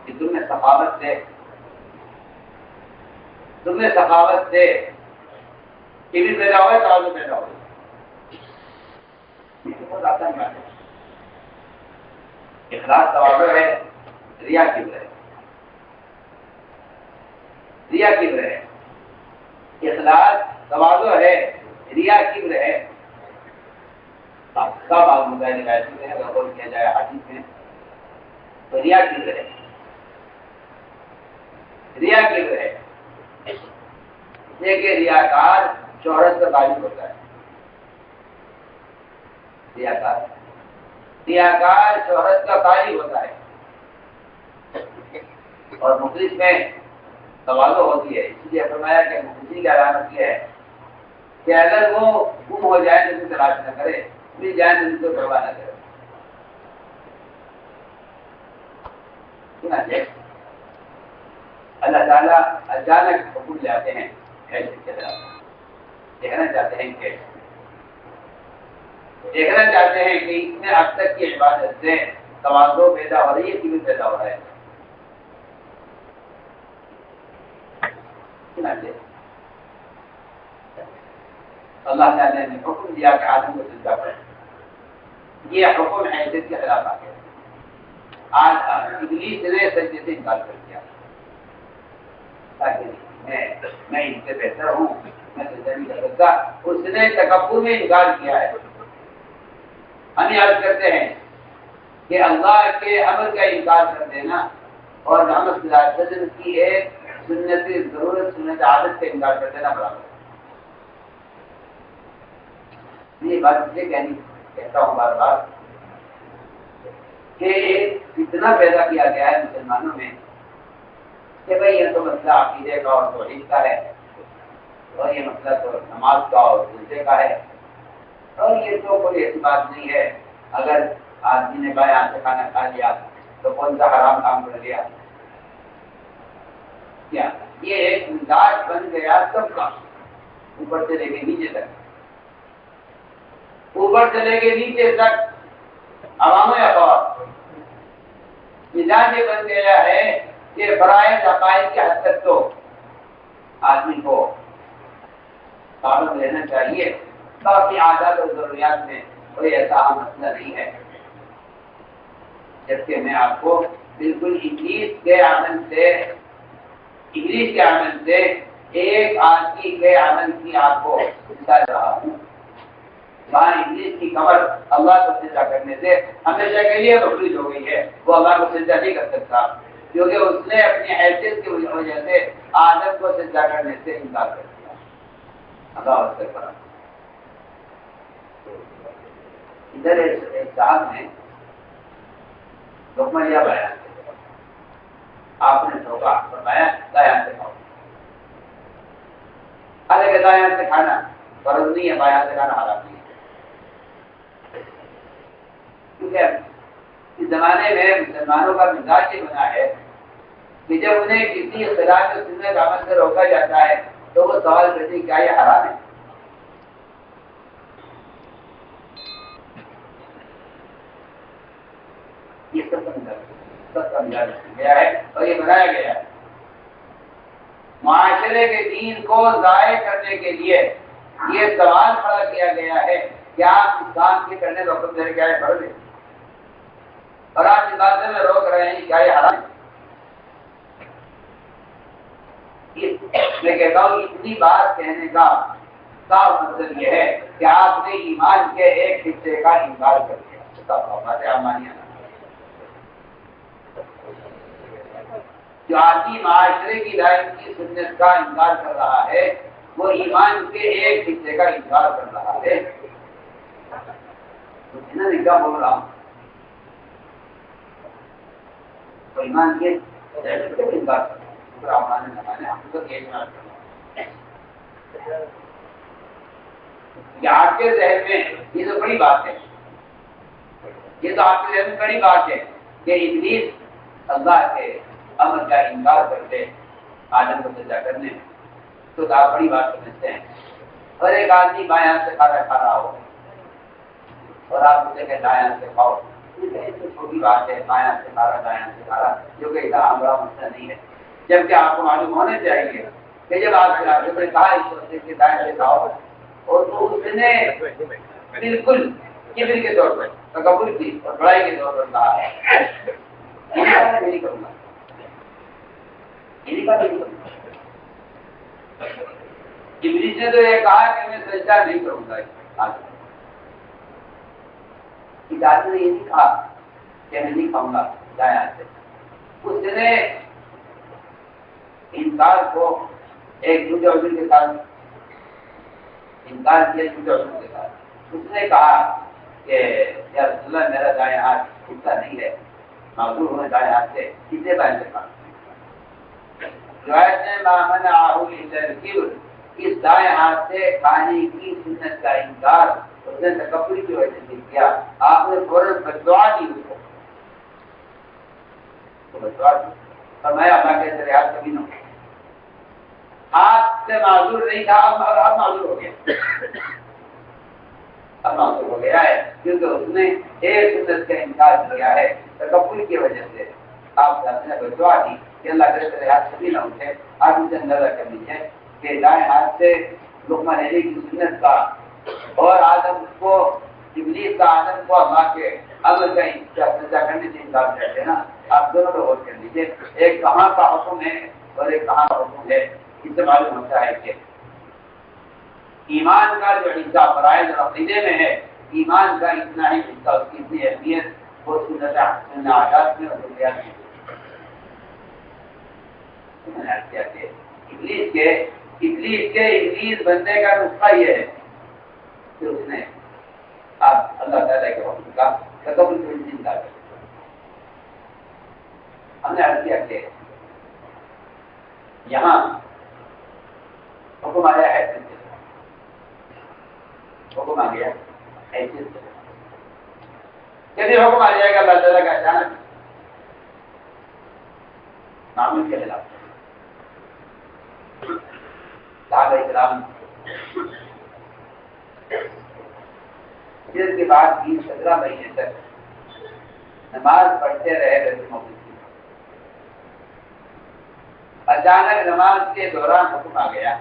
کہ تم نے سخاوت سے کبھی پیدا ہوا ہے، توازن پیدا ہوا. بہت آسان بات ہے. اخلاص توازن ہے، ریا کبر ہے. ریا کبر ہے. اخلاص توازن ہے، ریا کبر ہے. سب معلوم ہے روایت میں اگر غور کیا جائے حدیث میں تو ریا کبر ہے. ریا کبر ہے. دیکھیں ریاکار شہرت کا تعلق ہوتا ہے. ریاکار شہرت کا تعلق ہوتا ہے اور مخلص میں تواضع ہوتی ہے. اس لیے فرمایا کہ مخلصی کی علامت یہ ہے کہ اگر وہ گم ہو جائے تو اسے تلاش نہ کرے، مل جائے تو ان کو پرواہ نہ کرے. اللہ تعالیٰ اچانک حکم لاتے ہیں، دیکھنا چاہتے ہیں کہ اس میں اب تک کی عبادت سے تواضع پیدا ہو رہی ہے کہ بھی پیدا ہو رہا ہے. اللہ تعالیٰ نے حکم دیا کہ آدم کو سجدہ کرے. یہ حکم حیثیت کے خلاف آ گیا. آج ابلیس نے سجدے سے انکار کر دیا. میں ان سے بہتر ہوں، میں سجدہ نہیں کر سکتا، اس نے تکبر میں انکار کیا ہے۔ ہم یاد کرتے ہیں کہ اللہ کے امر کا انکار کر دینا اور محمد صلی اللہ علیہ وسلم کی ایک سنت ضرورت، سنت عادت کا انکار کر دینا برابر۔ یہ بات مجھے کہتا ہوں بار بار کہ ایک فتنہ پیدا کیا گیا ہے مسلمانوں میں کہ بھئی یہ تو مسئلہ عقیدے کا اور توحید کا ہے، اور یہ مسئلہ تو نماز کا اور سجدے کا ہے، اور یہ تو کوئی ایسی بات نہیں ہے، اگر آدمی نے بائیں ہاتھ سے کھانا کھا لیا تو کون سا حرام کام کر لیا۔ کیا یہ ایک مزاج بن گیا سب کا، اوپر سے لے کے نیچے تک، اوپر سے لے کے نیچے تک عوام افواج مزاج یہ بن گیا ہے کہ فرائض عقائد کے حد تک تو آدمی کو پابند رہنا چاہیے، باقی عادات اور ضروریات میں کوئی ایسا اہم مسئلہ نہیں ہے۔ جبکہ میں آپ کو بالکل ابلیس کے عمل سے ایک آدمی کے عمل کی آپ کو بتا رہا ہوں۔ وہاں ابلیس کی کمر اللہ کو سجدہ کرنے سے ہمیشہ کے لیے مفلوج ہو گئی ہے، وہ اللہ کو سجدہ نہیں کر سکتا، کیونکہ اس نے اپنی حیثیت کی وجہ سے آدم کو سجدہ کرنے سے انکار کر دیا۔ اللہ سے کرا ادھر ایک صاحب نے لقمہ لیا بیان، آپ نے دھوکہ فرمایا دائیں ہاتھ سے کھاؤ، حالانکہ دائیں ہاتھ سے کھانا فرض نہیں ہے، بائیں ہاتھ سے کھانا حرام نہیں ہے، کیونکہ اس زمانے میں مسلمانوں کا مزاج یہ بنا ہے کہ جب انہیں کسی اختلاف سنت عمل سے روکا جاتا ہے تو وہ سوال کرتے ہیں کیا یہ حرام ہے؟ یہ سب کا مزاج گیا ہے اور یہ بنایا گیا ہے معاشرے کے دین کو ضائع کرنے کے لیے۔ یہ سوال کھڑا کیا گیا ہے کہ آپ اس کام کے کرنے کا حکم دے رہے، کیا یہ فرض ہے؟ اور آپ اس بات میں روک رہے ہیں کیا یہ حرام ہے؟ میں کہتا ہوں اتنی بات کہنے کا صاف مطلب یہ ہے کہ آپ نے ایمان کے ایک حصے کا انکار کر دیا۔ جو آدمی معاشرے کی ہدایت کی سنت کا انکار کر رہا ہے وہ ایمان کے ایک حصے کا انکار کر رہا ہے۔ کیا بول رہا ہوں؟ تو ایمان کے انکار کر یہ آپ کے ذہن میں یہ تو بڑی بات ہے، یہ تو آپ کے ذہن میں بڑی بات ہے کہ ابلیس اللہ کے امر کا انکار کرتے آدم کو سجدہ کرنے میں، تو آپ بڑی بات سمجھتے ہیں۔ اور ایک آدمی بائیں ہاتھ سے کھانا کھا رہا ہو اور آپ اسے کہ دائیں ہاتھ سے کھاؤ، یہ چھوٹی بات ہے، بائیں ہاتھ سے کھا رہا دائیں ہاتھ سے کھا رہا، جو کہ اتنا بڑا مسئلہ نہیں ہے۔ جبکہ آپ کو معلوم ہونا چاہیے کہ جب آپ نے کہا اس وقت کے دائیں سے کھاؤ اور تو اس نے بالکل کبر کے طور پر تکبر کی اور بڑائی کے طور پر کہا ہے نہیں کروں گا، ابلیس نے تو یہ کہا کہ میں سجدہ نہیں کروں گا۔ اس آدمی نے یہ نہیں کہا کہ میں نہیں کھاؤں گا دائیں ہاتھ سے، اس نے انکار کو ایک دوسرے عذر کے ساتھ انکار کیا، دوسرے عذر کے ساتھ اس نے کہا کہ یا رسول اللہ میرا دائیں ہاتھ اٹھتا نہیں ہے، معذور ہوئے دائیں ہاتھ سے، کتنے بائیں سے کھا روایت میں ما منعہ الا الکبر، اس دائیں ہاتھ سے کھانے کی سنت کا انکار اس نے تکبر کی وجہ سے کیا۔ آپ نے فوراً بددعا دی اس کو، تو بددعا دی، فرمایا اللہ کے ذریعہ کبھی نہ ہو، آپ سے معذور نہیں تھا، اب معذور ہو گیا، اب معذور ہو گیا ہے، کیونکہ اس نے ایک سنت کا انکار کیا ہے تکبر کی وجہ سے۔ آپ نے بددعا دی کہ اللہ کے ذریعہ کبھی نہ اٹھے۔ آپ اسے اندازہ کر لیجیے کہ دائیں ہاتھ سے لقمہ لینے کی سنت کا اور آدم کو ابلیس کا آدم کو اللہ کے امر کا سجدہ کرنے سے انکار کرتے ہیں نا، آپ دونوں کو غور کر لیجیے، ایک کہاں کا حکم ہے اور ایک کہاں کا حکم ہے۔ اس سے معلوم ہوتا ہے کہ ایمان کا جو حصہ فرائض اور عقیدے میں ہے، ایمان کا اتنا ہی حصہ، اس کی اتنی اہمیت وہ سنت عادات میں اور ضروریات میں کیا کہ ابلیس بننے کا نسخہ یہ ہے کہ اس نے اب اللہ تعالیٰ کے حکم کا قبول کو زندہ کر دیا۔ ہم نے عرض کیا کہ یہاں حکم آیا ہے، حکم آ گیا ایسے کیسے حکم آ جائے گا اللہ تعالیٰ کا اچانک معمول کے خلاف؟ صحابہ کرام پھر کے بعد 20-17 مہینے تک نماز پڑھتے رہے بیت المقدس کی۔ اچانک نماز کے دوران حکم آ گیا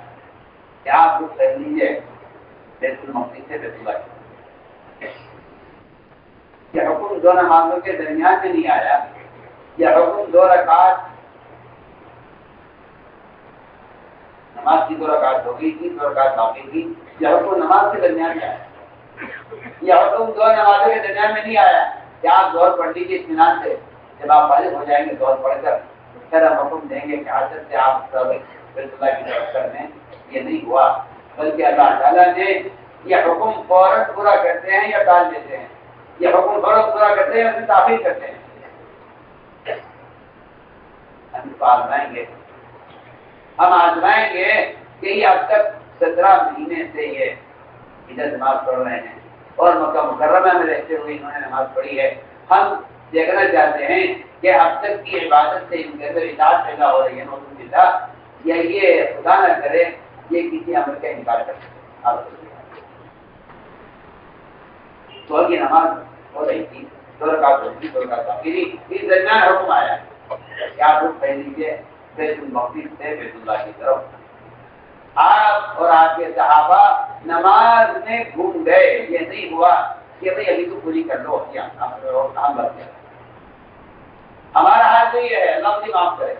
کہ آپ رخ کر لیجیے بیت المقدس سے بیت اللہ کی۔ یہ حکم دو نمازوں کے درمیان میں نہیں آیا، یہ حکم 2 رکعات نماز کی 2 رکعات ہو گئی تھی، 2 رکعات باقی تھی، یہ حکم نماز کے درمیان میں آیا۔ یہ حکم 2 نمازوں کے درمیان میں نہیں آیا کہ آپ ظہر پڑھ لیجیے اطمینان سے، جب آپ فارغ ہو جائیں گے ظہر پڑھ کر پھر ہم حکم دیں گے کہ حاجت سے آپ بیت اللہ کی طرف کر دیں۔ یہ نہیں ہوا، بلکہ اللہ تعالیٰ نے یہ حکم فوراً پورا کرتے ہیں یا ٹال دیتے ہیں، یہ حکم فوراً پورا کرتے ہیں یا پھر تاخیر کرتے ہیں۔ ہم آزمائیں گے کہ یہ اب تک 17 مہینے سے یہ ادھر نماز پڑھ رہے ہیں اور مکہ مکرمہ میں رہتے ہوئے انہوں نے نماز پڑھی ہے، ہم دیکھنا چاہتے ہیں کہ اب تک کی عبادت سے ان کے اندر اطاعت پیدا ہو رہی ہے نعوذ باللہ، یا یہ خدا نہ کرے یہ کسی عمل کا انکار کرتے ہیں۔ تو یہ نماز ہو رہی تھی، 2 رکعت ہوتی، 2 رکعت باقی، اس درمیان حکم آیا کہ آپ رخ کر لیجیے بیت المقدس سے بیت اللہ کی طرف۔ آپ اور آپ کے صحابہ نماز میں گھوم گئے، یہ نہیں ہوا کہ بھائی ابھی تو پوری کر لو، ہمارا حال تو یہ ہے، اللہ مجھے معاف کرے،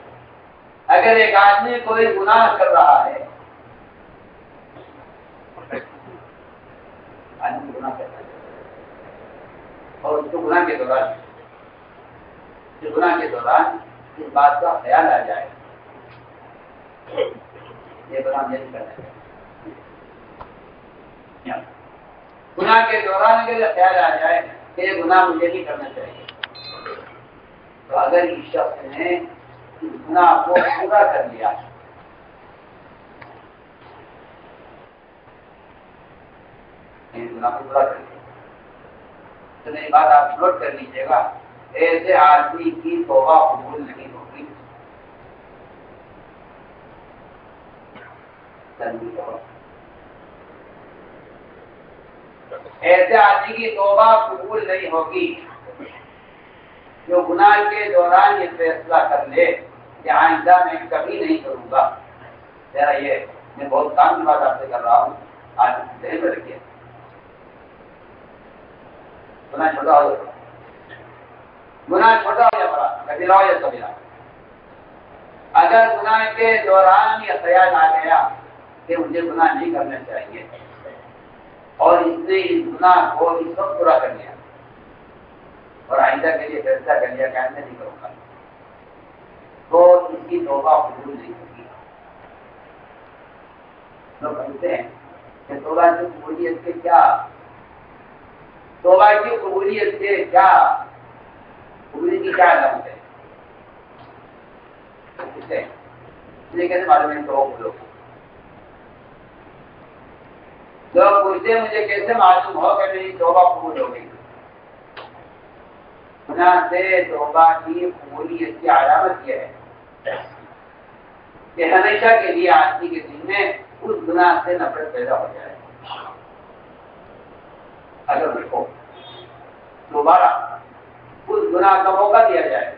اگر ایک آدمی کوئی گناہ کر رہا ہے، آدمی گناہ کرتا ہے اور اس کو گناہ کے دوران اس بات کا خیال آ جائے یہ گناہ نہیں کرنا چاہیے، گناہ کے دوران اگر یہ خیال آ جائے کہ یہ گناہ مجھے نہیں کرنا چاہیے، تو اگر اس شخص نے اس گناہ کو پورا کر لیا، گناہ کو پورا کر لیا، تو میری بات آپ نوٹ کر لیجیے گا، ایسے آدمی کی توبہ قبول نہیں ہوگی۔ ایسے آدمی کی توبہ قبول نہیں ہوگی جو گناہ کے دوران یہ فیصلہ کر لے کہ آئندہ میں کبھی نہیں کروں گا۔ ذرا یہ میں بہت کام کی بات آپ سے کر رہا ہوں، آج ذہن میں رکھیے، گناہ چھوٹا ہو یا بڑا، کبیرہ ہو یا صغیرہ، اگر گناہ کے دوران یہ خیال آ گیا کہ مجھے گناہ نہیں کرنا چاہیے اور اس نے اس گناہ کو اس وقت پورا کر لیا اور آئندہ کے لیے فیصلہ کر لیا کہ آئندہ نہیں کروں گا، تو اس کی توبہ قبول نہیں ہوگی۔ لوگ کہتے ہیں کہ توبہ کی قبولیت کے کیا، توبہ کی قبولیت کے کیا، قبولیت کی کیا علامت ہے؟ کیسے معلوم ہے لوگ پوچھتے ہیں مجھے کیسے معلوم ہو کہ میری توبہ قبول ہو گئی؟ گناہ سے توبہ کی قبولیت کی علامت یہ ہے کہ ہمیشہ کے لیے آدمی کے دل میں اس گناہ سے نفرت پیدا ہو جائے۔ اگر دیکھو دوبارہ اس گناہ کا موقع دیا جائے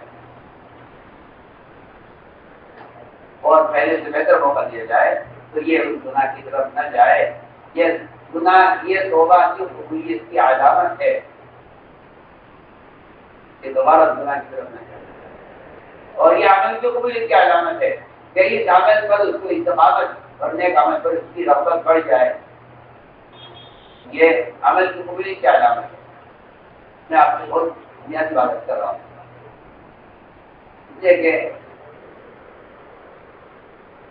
اور پہلے سے بہتر موقع دیا جائے تو یہ اس گناہ کی طرف نہ جائے۔ یہ گناہ یہ توبہ کی قبولیت کی علامت ہے کہ دوبارہ گناہ کی طرف نہ جائے، اور یہ عمل کی قبولیت کی علامت ہے کہ اس عمل پر اس کو استقامت اور نیک عمل پر اس کی رغبت بڑھ جائے یہ عمل کی قبولیت کیا علامت ہے؟ میں آپ سے بہت بنیادی بات کر رہا ہوں، اس لیے کہ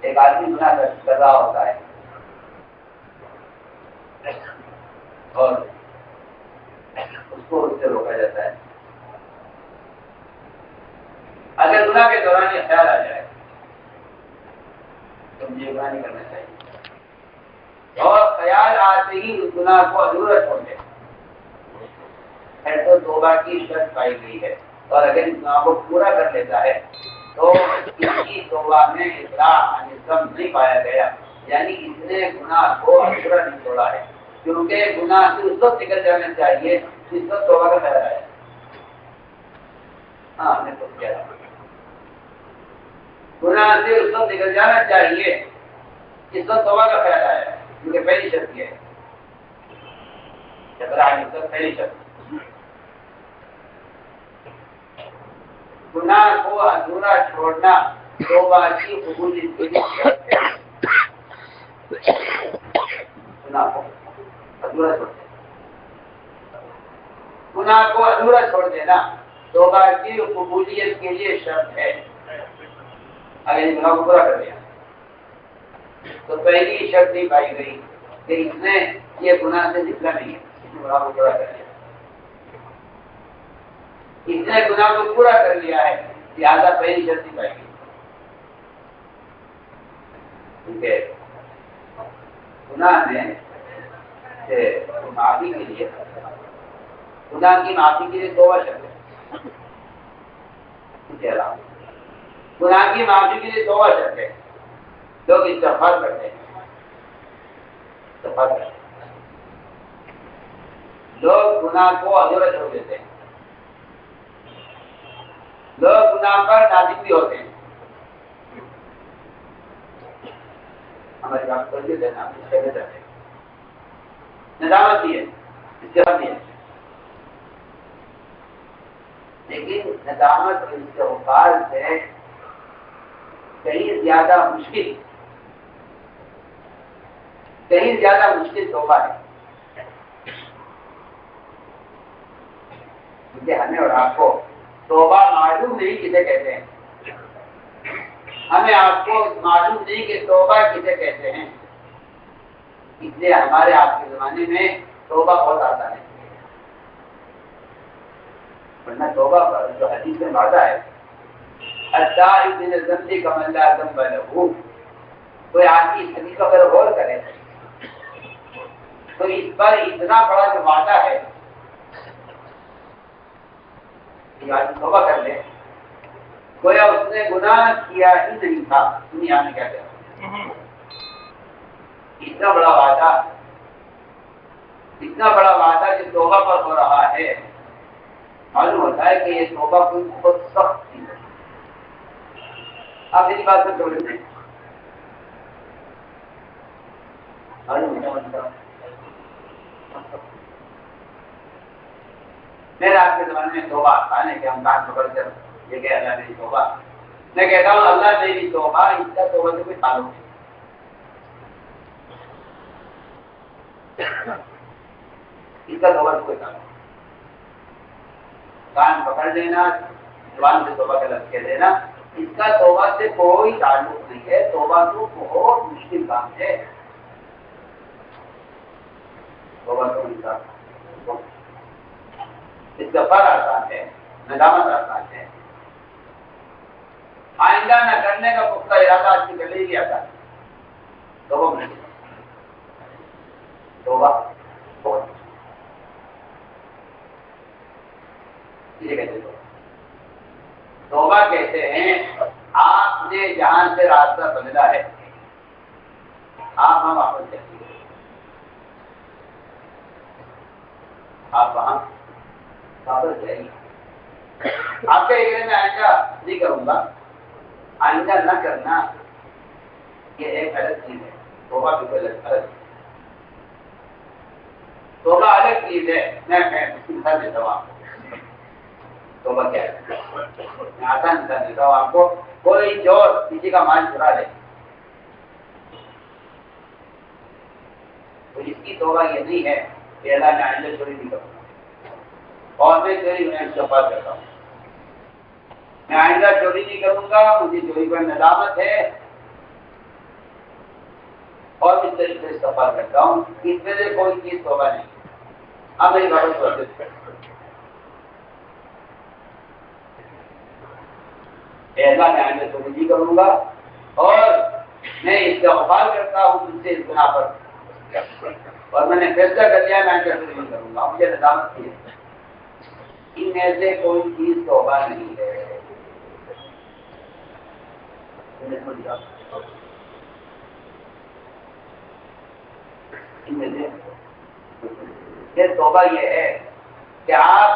ایک آدمی گناہ کر رہا ہوتا ہے اور اس کو اس سے روکا جاتا ہے۔ اگر گناہ کے دوران یہ خیال آ جائے تو مجھے گناہ نہیں کرنا چاہیے، اور خیال آتے ہی اس گناہ کو ادھورا چھوڑ دے، تو توبہ کی شرط پائی گئی ہے، اور اگر اس گناہ کو پورا کر لیتا ہے تو اس کی توبہ میں اصلاح نہیں پایا گیا، یعنی اس نے گناہ کو ادھورا نہیں چھوڑا ہے، کیونکہ گناہ سے اس وقت نکل جانا چاہیے جس وقت توبہ کا خیال آیا۔ ہاں میں تو کہہ رہا ہوں گناہ سے اس وقت نکل جانا چاہیے جس وقت توبہ کا خیال آیا، کیونکہ پہلی شرط یہ ہے، پہلی شرط گناہ کو ادھورا چھوڑنا توبہ کی قبولیت کے لیے شرط ہے۔ گناہ کو ادھورا چھوڑ دینا، گناہ کو ادھورا چھوڑ دینا توبہ کی قبولیت کے لیے شرط ہے۔ اگر اس گناہ کو پورا کر دیا تو پہلی شرط نہیں پائی گئی کہ اس نے یہ گناہ سے نکلا نہیں ہے، اس نے گناہ کو پورا کر لیا، اس نے گناہ کو پورا کر لیا ہے، لہٰذا پہلی شرط نہیں پائی گئی۔ کیونکہ گناہ میں معافی کے لیے، گناہ کی معافی کے لیے توبہ شرط ہے، گناہ کی معافی کے لیے توبہ شرط ہے۔ لوگ استغفار کرتے ہیں، استغفار کرتے ہیں، لوگ گناہ کو ادھورا چھوڑ دیتے ہیں، لوگ گناہ پر نازک بھی ہوتے ہیں۔ ہماری بات کر دیتے ہیں، ندامت بھی ہے، استغفار بھی ہے، لیکن ندامت اور استغفار سے کہیں زیادہ مشکل توبہ ہے، کیونکہ ہمیں اور آپ کو توبہ معلوم نہیں کسے کہتے ہیں، ہمیں آپ کو معلوم نہیں کہ توبہ کسے کہتے ہیں، اس لیے ہمارے آپ کے زمانے میں توبہ بہت آسان ہے، ورنہ توبہ پر جو حدیث میں وعدہ ہے التائب من الذنب کمن لا ذنب له، کوئی آدمی اس حدیث کو اگر غور کرے تو اس پر اتنا بڑا جو وعدہ ہے کہ آدمی توبہ کر لے، گویا اس نے گناہ کیا ہی نہیں تھا دنیا میں، کیا کہتے ہیں اتنا بڑا وعدہ جو توبہ پر ہو رہا ہے، معلوم ہوتا ہے کہ یہ توبہ کوئی بہت سخت چیز ہے۔ آپ میری بات پر جوڑے نہیں، میرا آپ کے زمانے میں توبہ آسان ہے کہ ہم کان پکڑ کر یہ کہ اللہ میری توبہ، میں کہتا ہوں اللہ میری توبہ، اس کا توبہ سے کوئی تعلق نہیں، اس کا توبہ سے کوئی تعلق نہیں، کان پکڑ لینا، زبان سے توبہ کا لفظ کہہ دینا، اس کا توبہ سے کوئی تعلق نہیں ہے، توبہ تو بہت مشکل کام ہے، توبہ تو استغفار آسان ہے، ندامت آسان ہے، آئندہ نہ کرنے کا پختہ ارادہ آج کی کر لے گی آتا ہے، توبہ نہیں، توبہ بہت کہتے توبہ کہتے ہیں آپ نے جہاں سے راستہ بدلا ہے آپ وہاں واپس جائیے، آپ وہاں واپس جائیے، آپ کے میں آئندہ نہیں کروں گا، آئندہ نہ کرنا یہ ایک الگ چیز ہے، توبہ بھی الگ توبہ الگ چیز ہے، میں مثال دیتا ہوں آپ کو، توبہ کیا ہے، میں آسان مثال دیتا ہوں آپ کو، کوئی چور کسی کا مال چرا لے تو اس کی توبہ یہ نہیں ہے کہ اللہ میں آئندہ چوری نہیں کروں گا، اور میں چوری میں استغفار کرتا ہوں، میں آئندہ چوری نہیں کروں گا، مجھے چوری پر ندامت ہے، اور اس طریقے سے استغفار کرتا ہوں، اس میں سے کوئی چیز توبہ نہیں۔ اب میری بات کو اللہ میں آئندہ چوری نہیں کروں گا، اور میں استغفار کرتا ہوں تم سے اس گناہ پر، اور میں نے فیصلہ کر لیا میں آئندہ چوری نہیں کروں گا، مجھے ندامت کی ہے۔ ان میں سے کوئی چیز توبہ نہیں ہے۔ ان میں سے یہ توبہ یہ ہے کہ آپ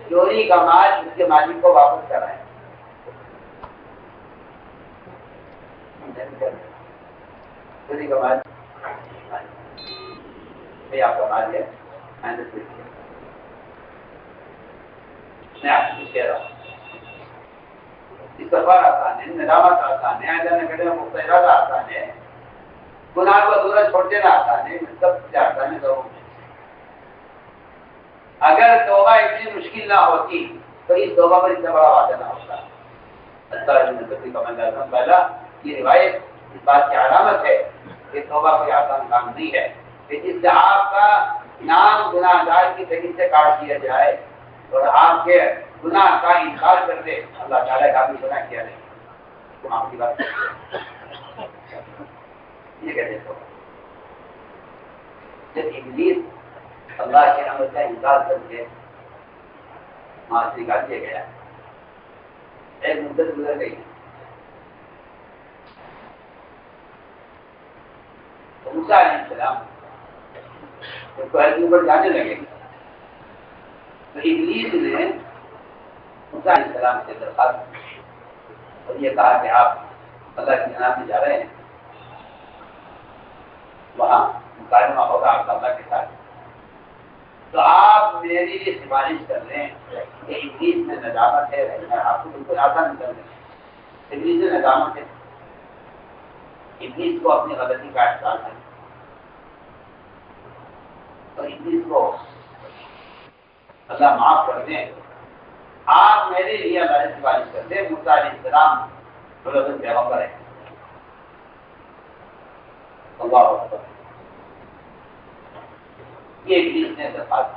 چوری کا مال اس کے مالک کو واپس کرائیں۔ چوری کا مال آپ کا مال ہے، میں آپ کو کہہ رہا ہوں استغفار آسان ہے، ندامت آسان ہے، آئندہ نہ کرنے کا ارادہ آسان ہے، گناہ کو دور چھوڑ دینا آسان ہے، سب سے آسان ہے لوگوں میں۔ اگر توبہ اتنی مشکل نہ ہوتی تو اس توبہ پر اتنا بڑا وعدہ نہ ہوتا۔ یہ روایت اس بات کی علامت ہے کہ توبہ کوئی آسان کام نہیں ہے، کہ جس سے آپ کا نام گناہ گار کی طریقے سے کاٹ دیا جائے اور آپ کے گناہ کا انکار کر دے، اللہ تعالیٰ کا بھی گناہ کیا نہیں تو آپ کی بات یہ کہتے ہیں جب ابلیس اللہ کے امر کا انکار کر کے وہاں سے نکال دیا گیا، ایک مدت گزر گئی، موسیٰ علیہ السلام جب پہاڑ کے اوپر جانے لگے تو ابلیس نے موسیٰ علیہ السلام سے درخواست اور یہ کہا کہ آپ اللہ کی جناب میں جا رہے ہیں، وہاں مکالمہ ہوگا آپ کا اللہ کے ساتھ، تو آپ میرے لیے سفارش کر لیں کہ ابلیس میں ندامت ہے، آپ کو بالکل آسان کر دیں، ابلیس میں ندامت ہے، ابلیس کو اپنی غلطی کا احساس ہے، اور ابلیس کو اللہ معاف کر دیں، آپ میرے لیے اللہ سے سفارش کر دیں۔ موسیٰ علیہ السلام بلند پیغمبر ہے، اللہ اکبر، یہ ابلیس نے درخواست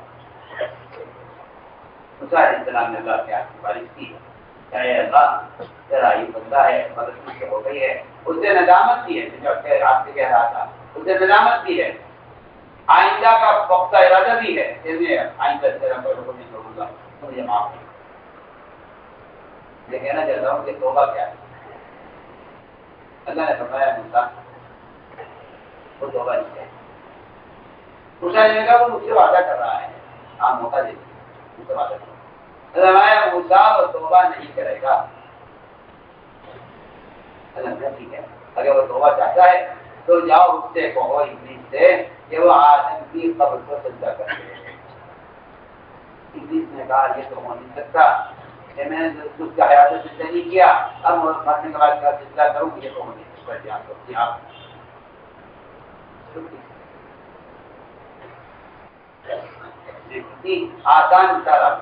موسیٰ علیہ السلام نے اللہ سے سفارش کی کہ اے اللہ تیرا یہ بندہ ہے، غلطی سے ہو گئی ہے، اس نے ندامت کی ہے، جو آپ سے کہہ رہا تھا اس نے ندامت کی ہے، آئندہ کا پختہ ارادہ بھی ہے کہ میں آئندہ تیرا کوئی حکم نہیں کروں گا، مجھے معاف کر۔ یہ کہنا چاہتا ہوں کہ توبہ کیا ہے؟ اللہ نے فرمایا موسیٰ وہ توبہ نہیں ہے۔ موسیٰ نے کہا وہ مجھ سے وعدہ کر رہا ہے، آپ موقع دے مجھ سے وعدہ کر رہا ہے، موسیٰ وہ توبہ نہیں کرے گا۔ اللہ نے ٹھیک ہے، اگر وہ توبہ چاہتا ہے تو جاؤ اس سے کہو ابلیس سے کہ وہ آدم کی قبر کو سجدہ کر دے۔ ابلیس نے کہا یہ تو ہو نہیں سکتا کہ میں نے اس کا حیات سے سجدہ نہیں کیا، اب مرنے کے بعد کیا سجدہ کروں، یہ تو ہو نہیں سکتا۔ آپ آسان اشارہ آپ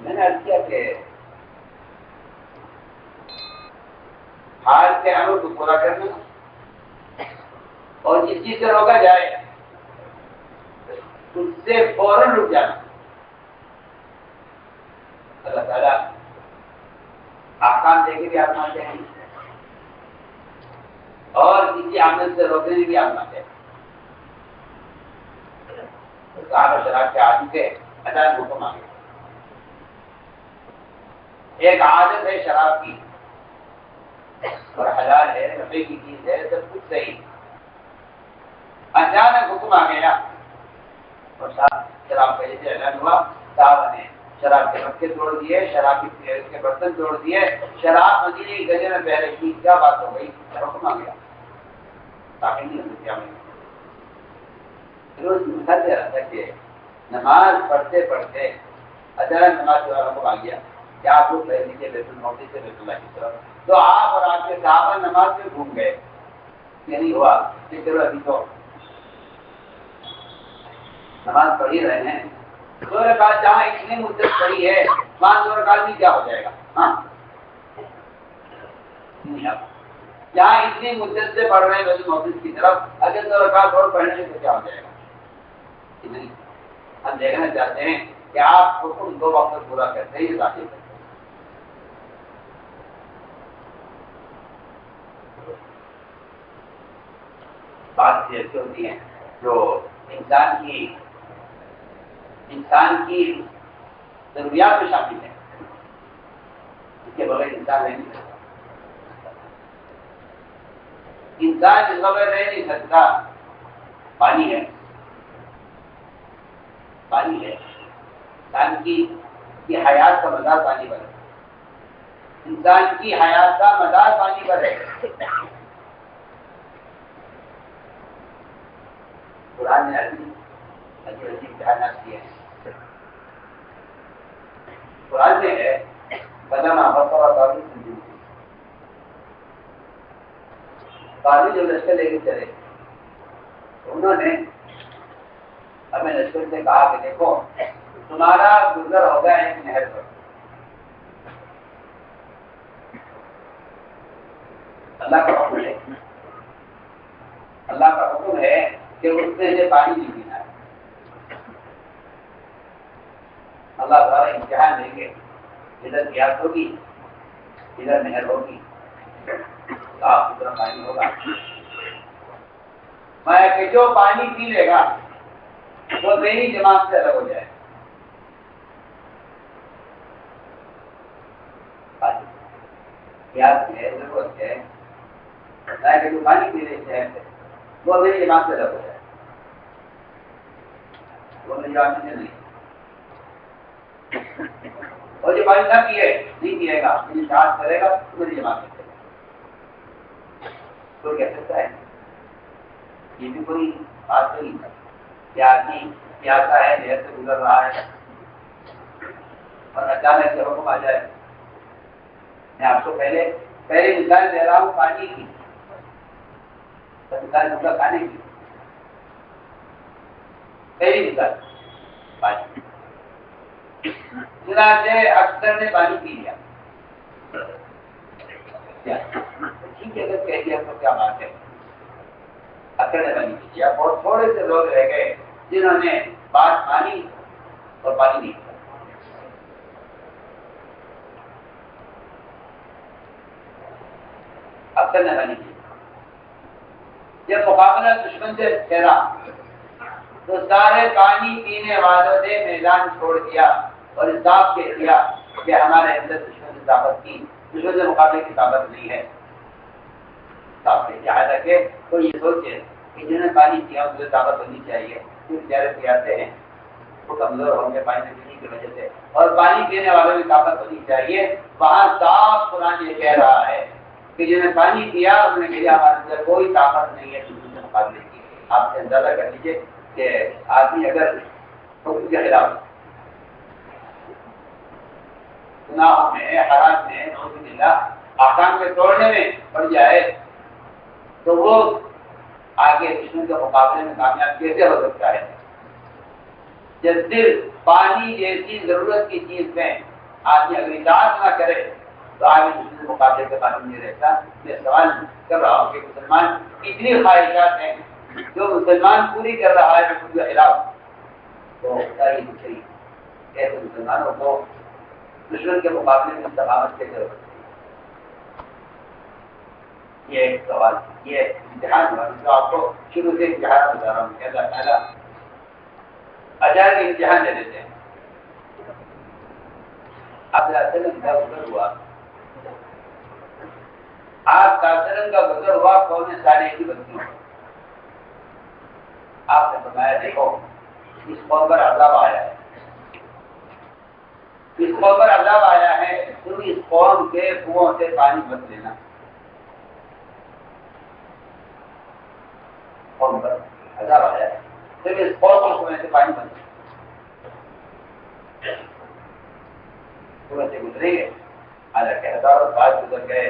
میں نے عرض کیا کہ حال کے امر کو پورا کرنا اور جس چیز سے روکا جائے اس سے فوراً رک جانا۔ اللہ تعالیٰ احکام دے کے بھی آزماتے ہیں اور کسی عمل سے روکنے بھی آزماتے ہیں۔ صحابہ شراب کے عادی سے اچانک حکم آ گیا، ایک عادت ہے شراب کی اور حلال ہے، نفع کی چیز ہے، سب کچھ صحیح، اچانک حکم آ گیا اور شراب پہلے سے اعلان ہوا، صحابہ نے شراب کے مٹکے توڑ دیے، شراب کے برتن توڑ دیے، شراب مدینے کی گجے میں پہلے کی، کیا بات ہو گئی؟ حکم آ گیا، تاکہ نہیں ہو سکیا میں روز مثال دے رہا تھا کہ نماز پڑھتے اچانک نماز کے بعد حکم آ گیا کہ آپ لوگ پہلے نیچے بیت المقدس سے بیت اللہ کی طرف تو آپ اور آپ کے صحابہ نماز میں گھوم گئے، یہ نہیں ہوا کہ چلو ابھی تو نماز پڑھ ہی رہے ہیں، 2 رکعت جہاں اتنی مدت پڑی ہے وہاں 2 رکعت بھی کیا ہو جائے گا؟ ہاں جہاں اتنی مدت سے پڑھ رہے ہیں بیت المقدس کی طرف، اگر 2 رکعت اور پڑھنے سے کیا ہو جائے گا؟ نہیں، ہم دیکھنا چاہتے ہیں کہ آپ حکم 2 وقت پورا کرتے ہیں، یہ ذاتی کرتے ہیں۔ بات ایسی ہوتی ہیں جو انسان کی ضروریات میں شامل ہے، اس کے بغیر انسان رہ نہیں سکتا، انسان اس بغیر رہ نہیں سکتا۔ پانی ہے، پانی ہے، انسان کی حیات کا مدار پانی پر ہے، انسان کی حیات کا مدار پانی پر ہے۔ قرآن نے عجیب امتحانات کیے ہیں، قرآن میں ہے بدنا بطور قاضی جو لشکر لے کے چلے، انہوں نے ہمیں لشکر سے کہا کہ دیکھو تمہارا گزر ہوگا ایک نہر پر، اللہ کا حکم ہے، اللہ کا حکم ہے کہ اس میں سے پانی نہیں پینا ہے۔ اللہ تعالیٰ امتحان دیں گے، ادھر پیاس ہوگی، ادھر نہر ہوگی، صاف ستھرا پانی ہوگا، میں کہ جو پانی پی لے گا وہ میری جماعت سے الگ ہو جائے، پیاس ہے، ضرورت ہے، میں کہ جو پانی پی لے شہر سے وہ میری جماعت سے الگ ہو جائے، وہ میری جماعت سے نہیں، اور جو پانی نہ پیے نہیں پیے گا، میری اطاعت کرے گا تو میری جماعت سے کرے گا۔ کوئی کہہ سکتا ہے یہ بھی کوئی بات نہیں ہے کہ آدمی پیاسا ہے، نہر سے گزر رہا ہے اور اچانک سے حکم آ جائے۔ میں آپ کو پہلے مثال دے رہا ہوں پانی کی، مثال ہوگا کھانے کی، پہلی مثال پانی، چنانچہ اکثر نے پانی پی لیا، ٹھیک ہے اگر کہہ دیا تو کیا بات ہے، اکثر نے پانی پی لیا، بہت تھوڑے سے لوگ رہ گئے جنہوں نے بات مانی اور پانی نہیں پیا۔ اکثر نے پانی پیا، جب مقابلہ دشمن سے پھیلا تو سارے پانی پینے والوں نے میدان چھوڑ دیا اور انصاف کہہ دیا کہ ہمارے اندر دشمن کی طاقت کی، دشمن سے مقابلے کی طاقت نہیں ہے، صاف کہہ دیا۔ حالانکہ کوئی یہ سوچے کہ جنہیں پانی پیا ان سے طاقت ہونی چاہیے، جو بیچارے پیاتے ہیں وہ کمزور ہوں گے پانی پینے کی وجہ سے، اور پانی پینے والوں کی طاقت ہونی چاہیے، وہاں صاف قرآن یہ کہہ رہا ہے کہ جنہیں پانی پیا انہوں نے کہا ہمارے اندر کوئی طاقت نہیں ہے دشمن سے مقابلے کی۔ آپ سے اندازہ کر لیجیے کہ آدمی اگر حکم کے خلاف گناہوں میں، حرام میں، نعوذ باللہ احکام کے توڑنے میں پڑ جائے تو وہ آگے دشمن کے مقابلے میں کامیاب کیسے ہو سکتا ہے؟ جب صرف پانی جیسی ضرورت کی چیز میں آدمی اگر اطاعت نہ کرے تو آگے دشمن کے مقابلے کا قانون نہیں رہتا۔ میں سوال کر رہا ہوں کہ مسلمان اتنی خواہشات ہیں جو مسلمان پوری کر رہا ہے دشمن کے خلاف، تو دوسری ایسے مسلمانوں کو دشمن کے مقابلے میں استقامت کیسے ہو سکتی ہے؟ یہ ایک سوال، یہ امتحان ہوا جو آپ کو شروع سے امتحان بتا رہا ہوں کہ اللہ تعالیٰ عجائب امتحان دے دیتے ہیں۔ اب وسلم کا گزر ہوا، آپ کا وسلم کا گزر ہوا قوم صالح کی بستیوں، آپ نے فرمایا دیکھو اس قوم پر عذاب آیا ہے، اس قوم پر عذاب آیا ہے، تم اس قوم کے کنووں سے پانی مت لینا، قوم پر عذاب آیا ہے، تم اس قوم کے کنویں سے پانی مت لینا، کنویں سے گزریں گے، حالانکہ ہزاروں سال گزر گئے،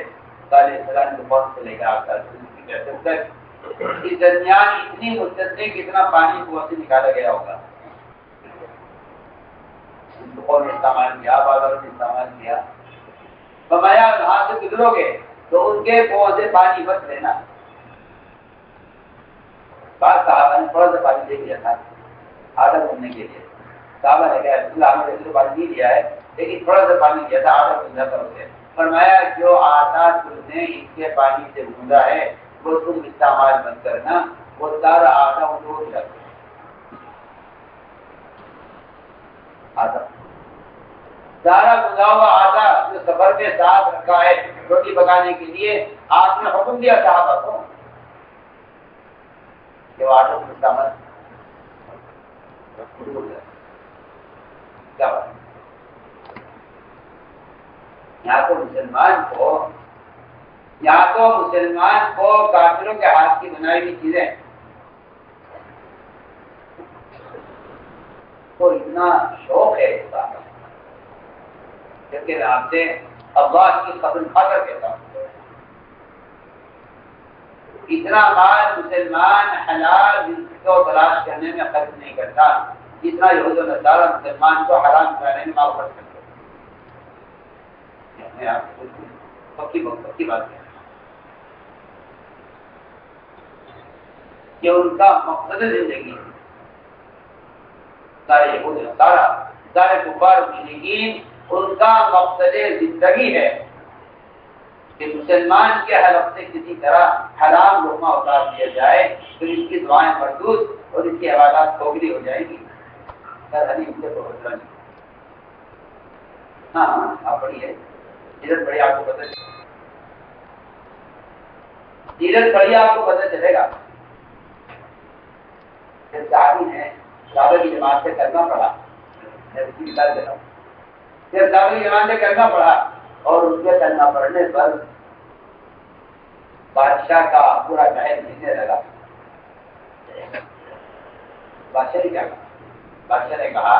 علیہ السلام کے موت سے لے کر آپ تک اس درمیان اتنی مدت میں کتنا پانی کنویں سے نکالا گیا ہوگا. لوگوں نے استعمال کیا، بادلوں نے استعمال کیا. فرمایا وہاں سے گزرو گے تو ان کے کنویں سے پانی مت لینا. بعض صحابہ نے تھوڑا سا پانی دے دیا تھا آدھا گھومنے کے لیے. صحابہ نے کہا رسول اللہ نے پانی نہیں دیا ہے لیکن تھوڑا سا پانی دیا تھا آدھا گھومنا تھا اسے. فرمایا جو آدھا تم نے اس کے پانی سے گوندا ہے وہ تم استعمال مت کرنا، وہ سارا آدھا ان کو لگ آدھا سارا گزا ہوا آدھا جو سفر میں ساتھ رکھا ہے روٹی پکانے کے لیے. آپ نے حکم دیا صحابہ کو کہ وہ آٹھ استعمال کیا بات. یہاں تو مسلمان کو کافروں کے ہاتھ کی بنائی ہوئی چیزیں کو اتنا شوق ہے اس کا، لیکن آپ سے اللہ کی قسم کھا کر کہتا ہوں اتنا مال مسلمان حلال رزق کو تلاش کرنے میں خرچ نہیں کرتا جتنا یہود و نصارہ مسلمان کو حرام کرانے میں مال خرچ کرتے. پکی بات ہے کہ ان کا مقصد زندگی سارے یہود و نصارہ سارے کفار مشرکین ان کا مقصد زندگی ہے کہ مسلمان کے حلق سے کسی طرح حرام لقمہ اتار دیا جائے تو اس کی دعائیں مردود اور اس کی عبادات کھوکھلی ہو جائیں گی. ہاں آپ پڑھیے سیرت پڑھیے آپ کو پتہ سیرت پڑھیے آپ کو پتہ چلے گا. جب صحابی نے صحابہ کی جماعت سے کلمہ پڑھا، میں اس کی مثال دیتا ہوں. جب صحابہ کی جماعت سے کلمہ پڑھا اور اس کے کلمہ پڑھنے پر بادشاہ کا پورا محل ہلنے لگا. بادشاہ نے کیا کہا؟ بادشاہ نے کہا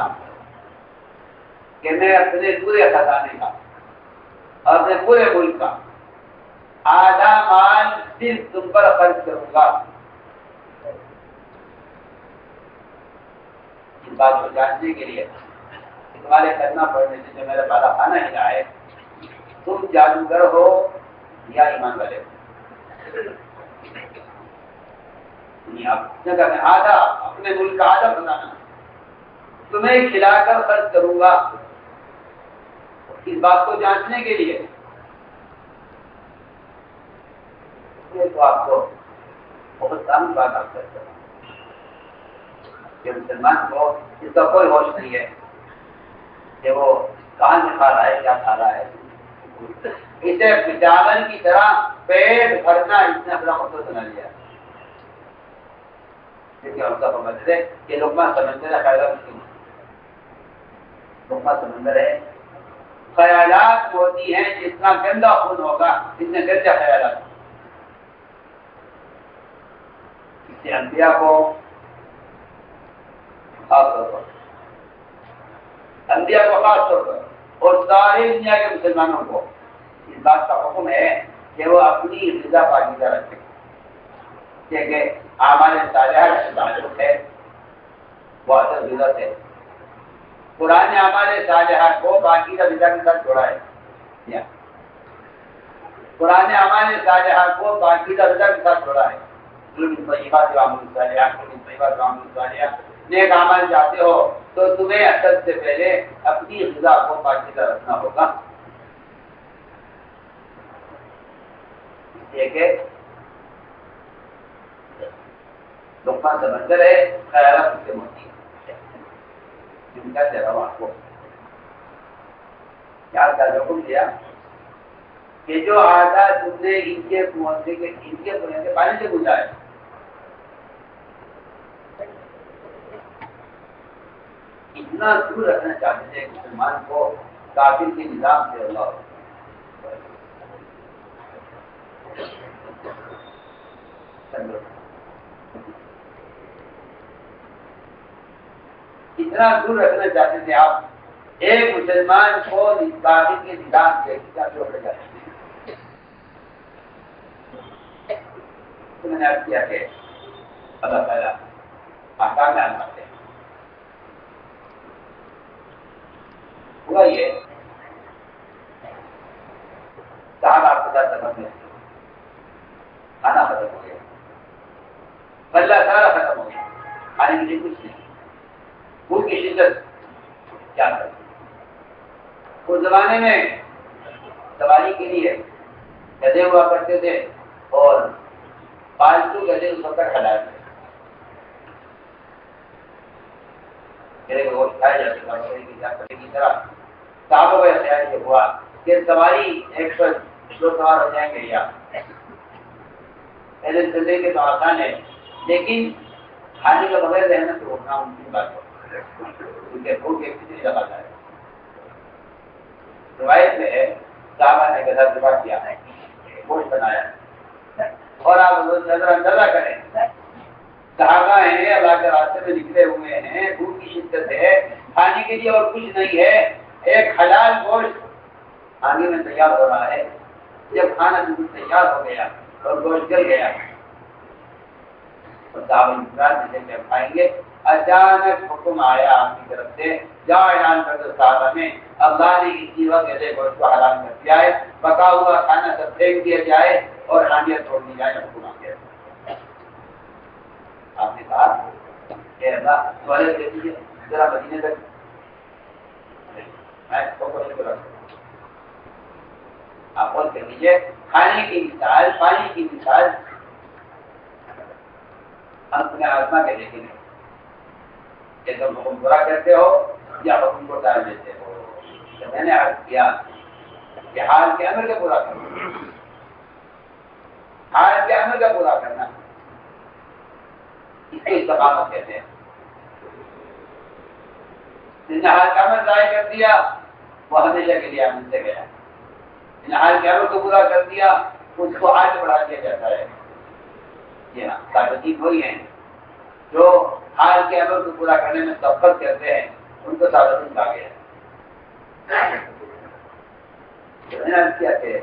کہ میں اپنے پورے خزانے کا اور اپنے پورے ملک کا آدھا مال صرف تم پر خرچ کروں گا. اس بات کو جاننے کے لیے تمہارے کلمہ پڑھنے سے جو میرا بالا کھانا ہلا ہے تم جادوگر ہو یا ایمان والے ہو. آدھا اپنے ملک کا آدھا بنانا تمہیں کھلا کر خرچ کروں گا. اس بات کو جانچنے کے لیے تو آپ کو بہت ساری بات آپ کرتے ہیں کہ مسلمان کو اس کا کوئی ہوش نہیں ہے کہ وہ کہاں سے کھا رہا ہے کیا کھا رہا ہے. اسے چاول کی طرح پیٹ بھرنا اس نے اپنا مقصد بنا لیا کہ لقمہ سمندر ہے خیالات لقمہ سمندر ہے. خیالات ہوتی ہیں جتنا گندا خون ہوگا اتنے گندے خیالات. اس سے انبیاء کو خاص طور پر اور ساری دنیا کے مسلمانوں کو اس بات کا حکم ہے کہ وہ اپنی غذا پاکیزہ رکھیں کہ اعمال صالحہ سے تعلق ہے وہ اصل غذا سے. قرآن نے اعمال صالحہ کو پاکیزہ غذا کے ساتھ جوڑا ہے. قرآن نے اعمال صالحہ کو پاکیزہ غذا کے ساتھ جوڑا ہے. نیک اعمال چاہتے ہو تو تمہیں اصل سے پہلے اپنی غذا کو پاکیزہ رکھنا ہوگا. لقمہ سمندر ہے خیالات اس سے موتی ہے. کیا کہہ رہا ہوں آپ کو کیا حکم دیا کہ جو آدھا تم نے ان کے کنویں سے پانی سے گزرا ہے اتنا دور رکھنا چاہتے تھے مسلمان کو کافر کے نظام سے. اللہ اتنا دور رکھنا چاہتے تھے آپ ایک مسلمان کو کافر کے نظام سے کیا جوڑ جاتے ہیں. تو میں نے عرض کیا کہ اللہ تعالیٰ احکام میں آتے ہیں. ہوا یہ صاحب آپ کے ساتھ سفر میں کھانا ختم ہو گیا, بلہ سارا ختم ہو گیا, کھانے کے لیے کچھ نہیں, بھوک کی شدت کیا کریں. اس زمانے میں سواری کے لیے گدھے ہوا کرتے تھے اور پالتو گدھے اس وقت حلال تھے. میرے گوشت کھائے جاتے تھے کی طرح. صحابہ کا خیال یہ ہوا کہ سواری ایک پر دو سوار ہو جائیں گے یا پہلے چلے کے تو آسان ہے, لیکن کھانے کے بغیر رہنا تو ہونا ان کی بات ہے, کیونکہ بھوک ایک کتنی لگاتا ہے. روایت میں ہے صحابہ نے گدھا ذبح کیا ہے, گوشت بنایا, اور آپ نظر اندازہ کریں صحابہ ہیں, اللہ کے راستے میں نکلے ہوئے ہیں, بھوک کی شدت ہے, کھانے کے لیے اور کچھ نہیں ہے, ایک حلال گوشت آگے میں تیار ہو رہا ہے. جب کھانا بالکل تیار ہو گیا اور گوشت جل گیا اور صحابہ انتظار جیسے کہ کھائیں گے, اچانک حکم آیا آپ کی طرف سے, جاؤ اعلان کر دو صحابہ میں اللہ نے اسی وقت ایسے گوشت کو حلال کر دیا ہے, پکا ہوا کھانا سب پھینک دیا جائے اور ہانڈیاں توڑ دی جائے. حکم آ گیا. آپ نے کہا کہ اللہ والے دے دیجیے ذرا مدینے تک, میں آپ اور کر لیجیے. کھانے کی مثال, پانی کی مثال ہم تمہیں آزما کے دیکھیں گے کہ تم حکم پورا کرتے ہو یا حکم کو ٹال دیتے ہو. تو میں نے عرض کیا کہ حال کے عمل کا پورا کرنا, حال کے عمل کا پورا کرنا اس کو استقامت کہتے ہیں. جس نے حال کا عمل ضائع کر دیا وہ ہمیشہ کے لیے عمل سے گیا. جس نے حال کے عمل کو پورا کر دیا اس کو آگے بڑھا دیا جاتا ہے. جی ہاں, ثابتین وہی ہیں جو حال کے عمل کو پورا کرنے میں سبقت کرتے ہیں, ان کو ثابتین کہا گیا ہے. میں نے عرض کیا کہ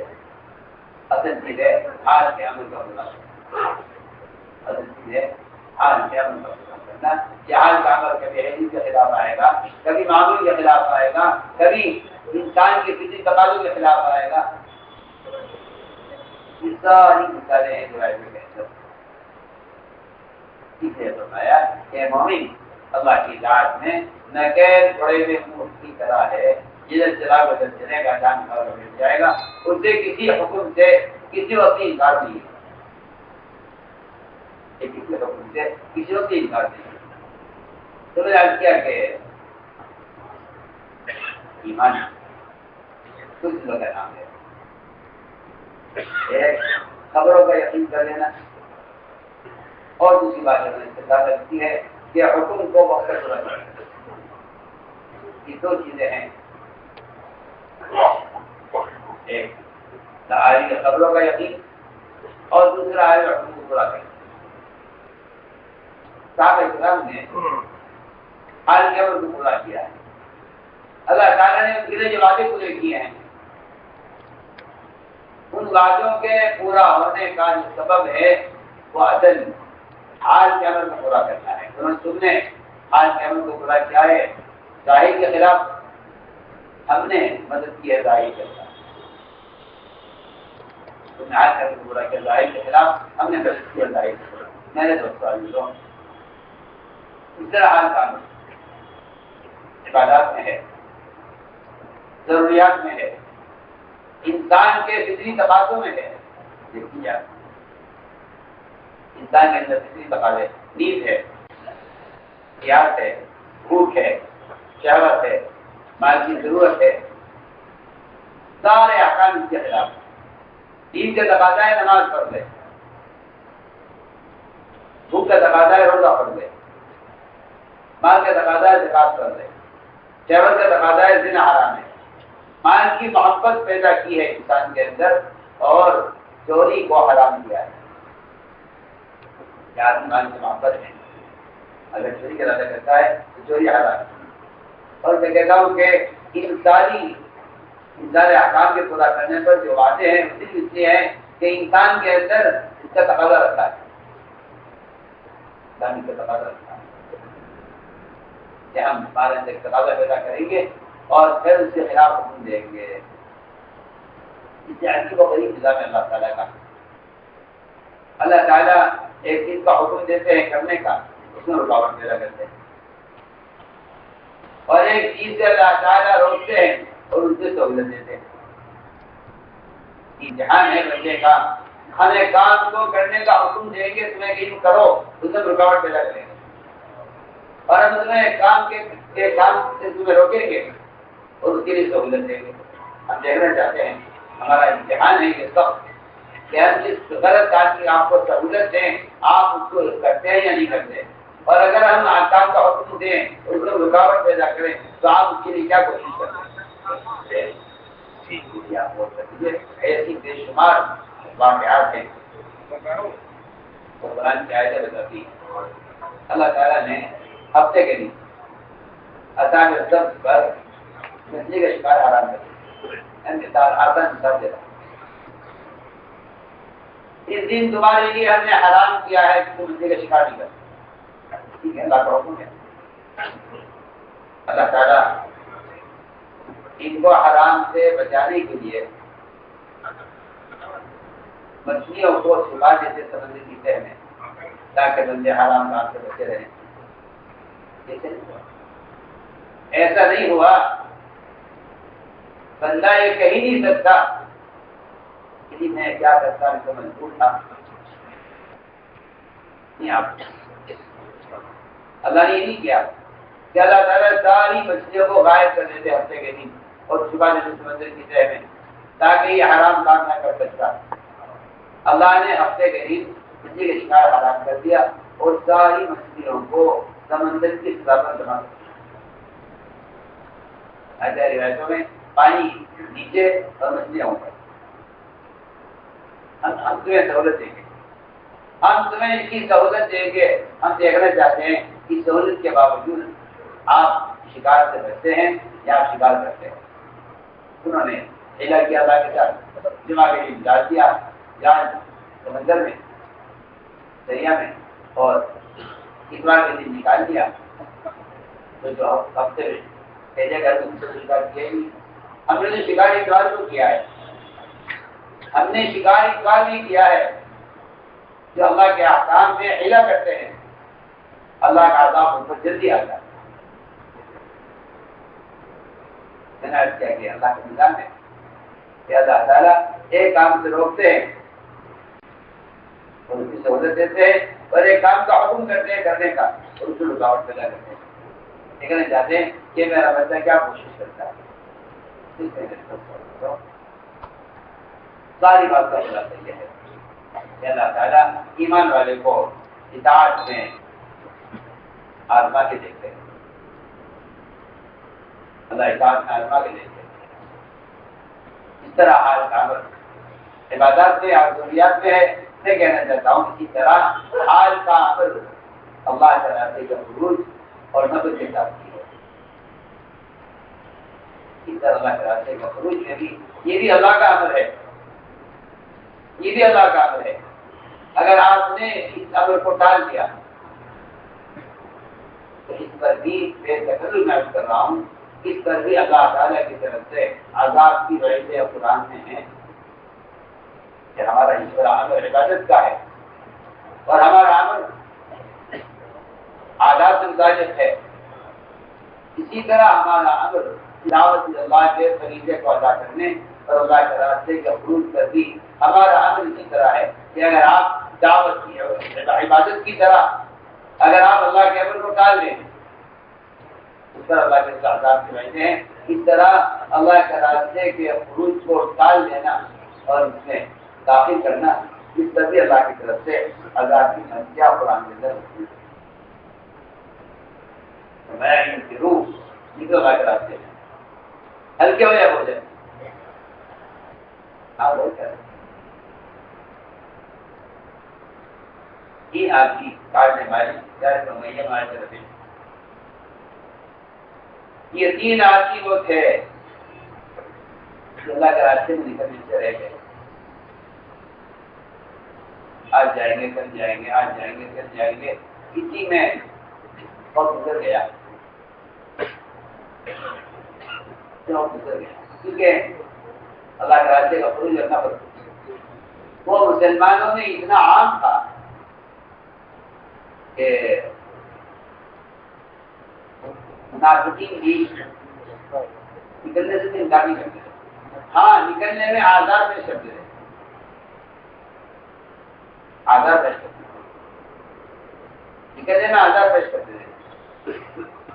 اصل چیز ہے حال کے عمل کا پورا کرنا. اصل چیز ہے حال کے عمل کا پورا کرنا. یہ حال کا عمل کبھی حدیث کے خلاف آئے گا, کبھی معمول کے خلاف آئے گا, کبھی انسان کے کسی تقاضوں کے خلاف آئے گا. یہ ساری مثالیں ہیں جو ایسے کہتے ہیں. اس لیے فرمایا کہ مومن اللہ کی ذات میں نقید پڑے ہوئے اونٹ کی طرح ہے, جدھر چلا ادھر چلے گا, جان کا مل جائے گا. اس سے کسی حکم سے کسی وقت انکار نہیں ہے, کسی حکم سے کسی وقت انکار نہیں ہے. تو میں نے عرض کیا کہ ایمان کچھ لوگوں کا نام ہے. ایک خبروں کا یقین کر لینا, اور دوسری بات استطاعت رکھتی ہے کہ حکم کو وقت پر پورا کرنا. یہ دو چیزیں ہیں, ایک تعالی خبروں کا یقین اور دوسرا ہے حکم کو پورا کرنا. صحابہ کرام نے حال کے عمل کو پورا کیا ہے. اللہ تعالیٰ نے ان کے جو وعدے پورے کیے ہیں, ان وعدوں کے پورا ہونے کا جو سبب ہے وہ اصل حال کے عمل کو پورا کرنا ہے. انہوں نے تم نے حال کے عمل کو پورا کیا ہے, ظاہر کے خلاف ہم نے مدد کی ہے. ظاہر کے خلاف تم نے حال کے عمل کو پورا کیا, ظاہر کے خلاف ہم نے مدد کی ہے. ظاہر کے خلاف میرے دوستوں اس طرح حال کا عمل عبادات میں ہے, ضروریات میں ہے, انسان کے فطری تقاضوں میں ہے. دیکھیے انسان کے اندر فطری تقاضے, نیند ہے, پیاس ہے, بھوک ہے, شہوت ہے, مال کی ضرورت ہے, سارے احکام اس کے خلاف. نیند کا تقاضا ہے نماز پڑھ لے, بھوک کا تقاضا ہے روزہ پڑھ لے, مال کا تقاضا ہے زکات پڑھ لے, شہوت کا تقاضا ہے زنا حرام ہے. مال کی محبت پیدا کی ہے انسان کے اندر اور چوری کو حرام کیا ہے. آدمی مال کی محبت ہے, اگر چوری کا ارادہ کرتا ہے تو چوری حرام ہے. اور میں کہتا ہوں کہ ان سارے احکام کے پورا کرنے پر جو وعدے ہیں اس لیے ہیں کہ انسان کے اندر اس کا تقاضا رکھتا ہے. اسلامی کا تقاضا رکھتا ہے کہ ہم ہمارے اندر تقاضا پیدا کریں گے اور پھر اس کے خلاف حکم دیں گے. اس سے عجیب و غریب نظام ہے اللہ تعالیٰ کا. اللہ تعالیٰ ایک چیز کا حکم دیتے ہیں کرنے کا، اس میں رکاوٹ پیدا کرتے ہیں، اور ایک چیز سے اللہ تعالیٰ روکتے ہیں اور اس سے سہولت دیتے ہیں. امتحان ہے بندے کا، ہمیں کام کو کرنے کا حکم دیں گے تمہیں کہ کرو، اس میں رکاوٹ پیدا کریں گے، اور ہم تمہیں کام سے تمہیں روکیں گے اور اس کے لیے سہولت دیں گے. ہم دیکھنا چاہتے ہیں ہمارا امتحان ہے یہ سب کہ ہم جس غلط کام کی آپ کو سہولت دیں آپ اس کو کرتے ہیں یا نہیں کرتے، اور اگر ہم کام کا حکم دیں اور اس میں رکاوٹ پیدا کریں تو آپ اس کے لیے کیا کوشش کرتے ہیں. آپ بول سکتے ایسی بے شمار واقعات ہیں قرآن کی آیتیں بتاتی ہیں. اللہ تعالیٰ نے ہفتے کے دن اصحاب السبت پر مچھلی کا شکار حرام کر دیا. آسان مثال دے رہا ہوں. اس دن تمہارے لیے ہم نے حرام کیا ہے کہ تم مچھلی کا شکار نہیں کرتے. ٹھیک ہے، اللہ کا حکم ہے. اللہ تعالیٰ ان کو حرام سے بچانے کے لیے مچھلیوں کو چھپا دیتے سمندر کی تہ میں تاکہ بندے حرام کام سے بچے رہیں. ایسا نہیں ہوا. بندہ یہ کہہ نہیں سکتا کہ میں کیا کرتا ہوں تو مجبور تھا. نہیں، آپ اللہ نے یہ نہیں کیا کہ اللہ تعالیٰ ساری مچھلیوں کو غائب کر دیتے ہفتے کے دن اور چھپا دیتے سمندر کی تہ میں تاکہ یہ حرام کام نہ کر سکتا. اللہ نے ہفتے کے دن مچھلی کا شکار حرام کر دیا اور ساری مچھلیوں کو سمندر کی سطح پر جمع کر دیا. ایسے روایتوں میں پانی نیچے اور مچھلیاں اوپر. ہم تمہیں سہولت دیں گے، ہم تمہیں اس کی سہولت دیں گے. ہم دیکھنا چاہتے ہیں کہ سہولت کے باوجود آپ شکار سے بچتے ہیں یا آپ شکار کرتے ہیں. انہوں نے حیلہ کیا اللہ کے ساتھ، جمع کے لیے ڈال دیا جان سمندر میں دریا میں اور اتوار کے دن نکال دیا. تو جو ہفتے میں بھیجے گا تم سے شکار کیا ہی. ہم نے جو شکار اتوار کو کیا ہے، ہم نے شکار اتوار نہیں کیا ہے. جو اللہ کے احکام میں حیلہ کرتے ہیں اللہ کا عذاب ان پر جلدی آتا ہے. کیا اللہ کے نظام ہے کہ اللہ تعالیٰ ایک کام سے روکتے ہیں اور اس کی سہولت دیتے ہیں اور ایک کام کا حکم کرتے ہیں کرنے کا اور اس کو رکاوٹ پیدا کرتے ہیں. دیکھنا چاہتے ہیں کہ میرا بچہ کیا کوشش کرتا ہے. ساری بات کا خلاصہ یہ ہے کہ اللہ تعالیٰ ایمان والے کو اطاعت میں آزما کے دیکھتے ہیں. اللہ اطاعت میں آزما کے دیکھتے ہیں. اس طرح حال کامر عبادات میں اور ضروریات میں ہے. میں کہنا چاہتا ہوں اسی طرح حال کا عمل اللہ تعالیٰ کا خروج اور نفل کے ساتھ کی ہے. اس طرح اللہ کے راستے کا خروج میں بھی یہ بھی اللہ کا عمل ہے، یہ بھی اللہ کا عمل ہے. اگر آپ نے اس عمل کو ٹال دیا تو اس پر بھی بے تکلف میں کر رہا ہوں، اس پر بھی اللہ تعالیٰ کی طرف سے عذاب کی وجہ قرآن میں ہے کہ ہمارا اس طرح عمل عبادت کا ہے اور ہمارا عمل عادات مطابق ہے. اسی طرح ہمارا عمل تلاوت اللہ کے فریضے کو ادا کرنے اور اللہ کے راستے کا خروج کر بھی ہمارا عمل اسی طرح ہے کہ اگر آپ دعوت کی عبادت کی طرح اگر آپ اللہ کے عمل کو ٹال دیں اس طرح اللہ کے عذاب کی وجہ ہیں. اس طرح اللہ کے راستے کے خروج کو ٹال دینا اور اس میں داخل کرنا اس طرح بھی اللہ کی طرف سے عذاب کی منشیا قرآن کے اندر ہوتی ہے. میں ان کی روح نکل اللہ کے راستے میں ہلکے ہو یا ہو جائے یہ آپ کی کاٹنے والی یہ 3 آدمی وہ تھے جو اللہ کے راستے میں نکلنے سے رہ گئے. آج جائیں گے کل جائیں گے، آج جائیں گے کل جائیں گے. اسی میں وقت گزر گیا کیونکہ اللہ کے راستے کا خروج کرنا پڑتا، وہ مسلمانوں میں اتنا عام تھا کہ منافقین بھی نکلنے سے انکار نہیں کرتے، ہاں نکلنے میں آزار پیش کرتے تھے، آزار پیش کرتے تھے، نکلنے میں آزار پیش کرتے تھے،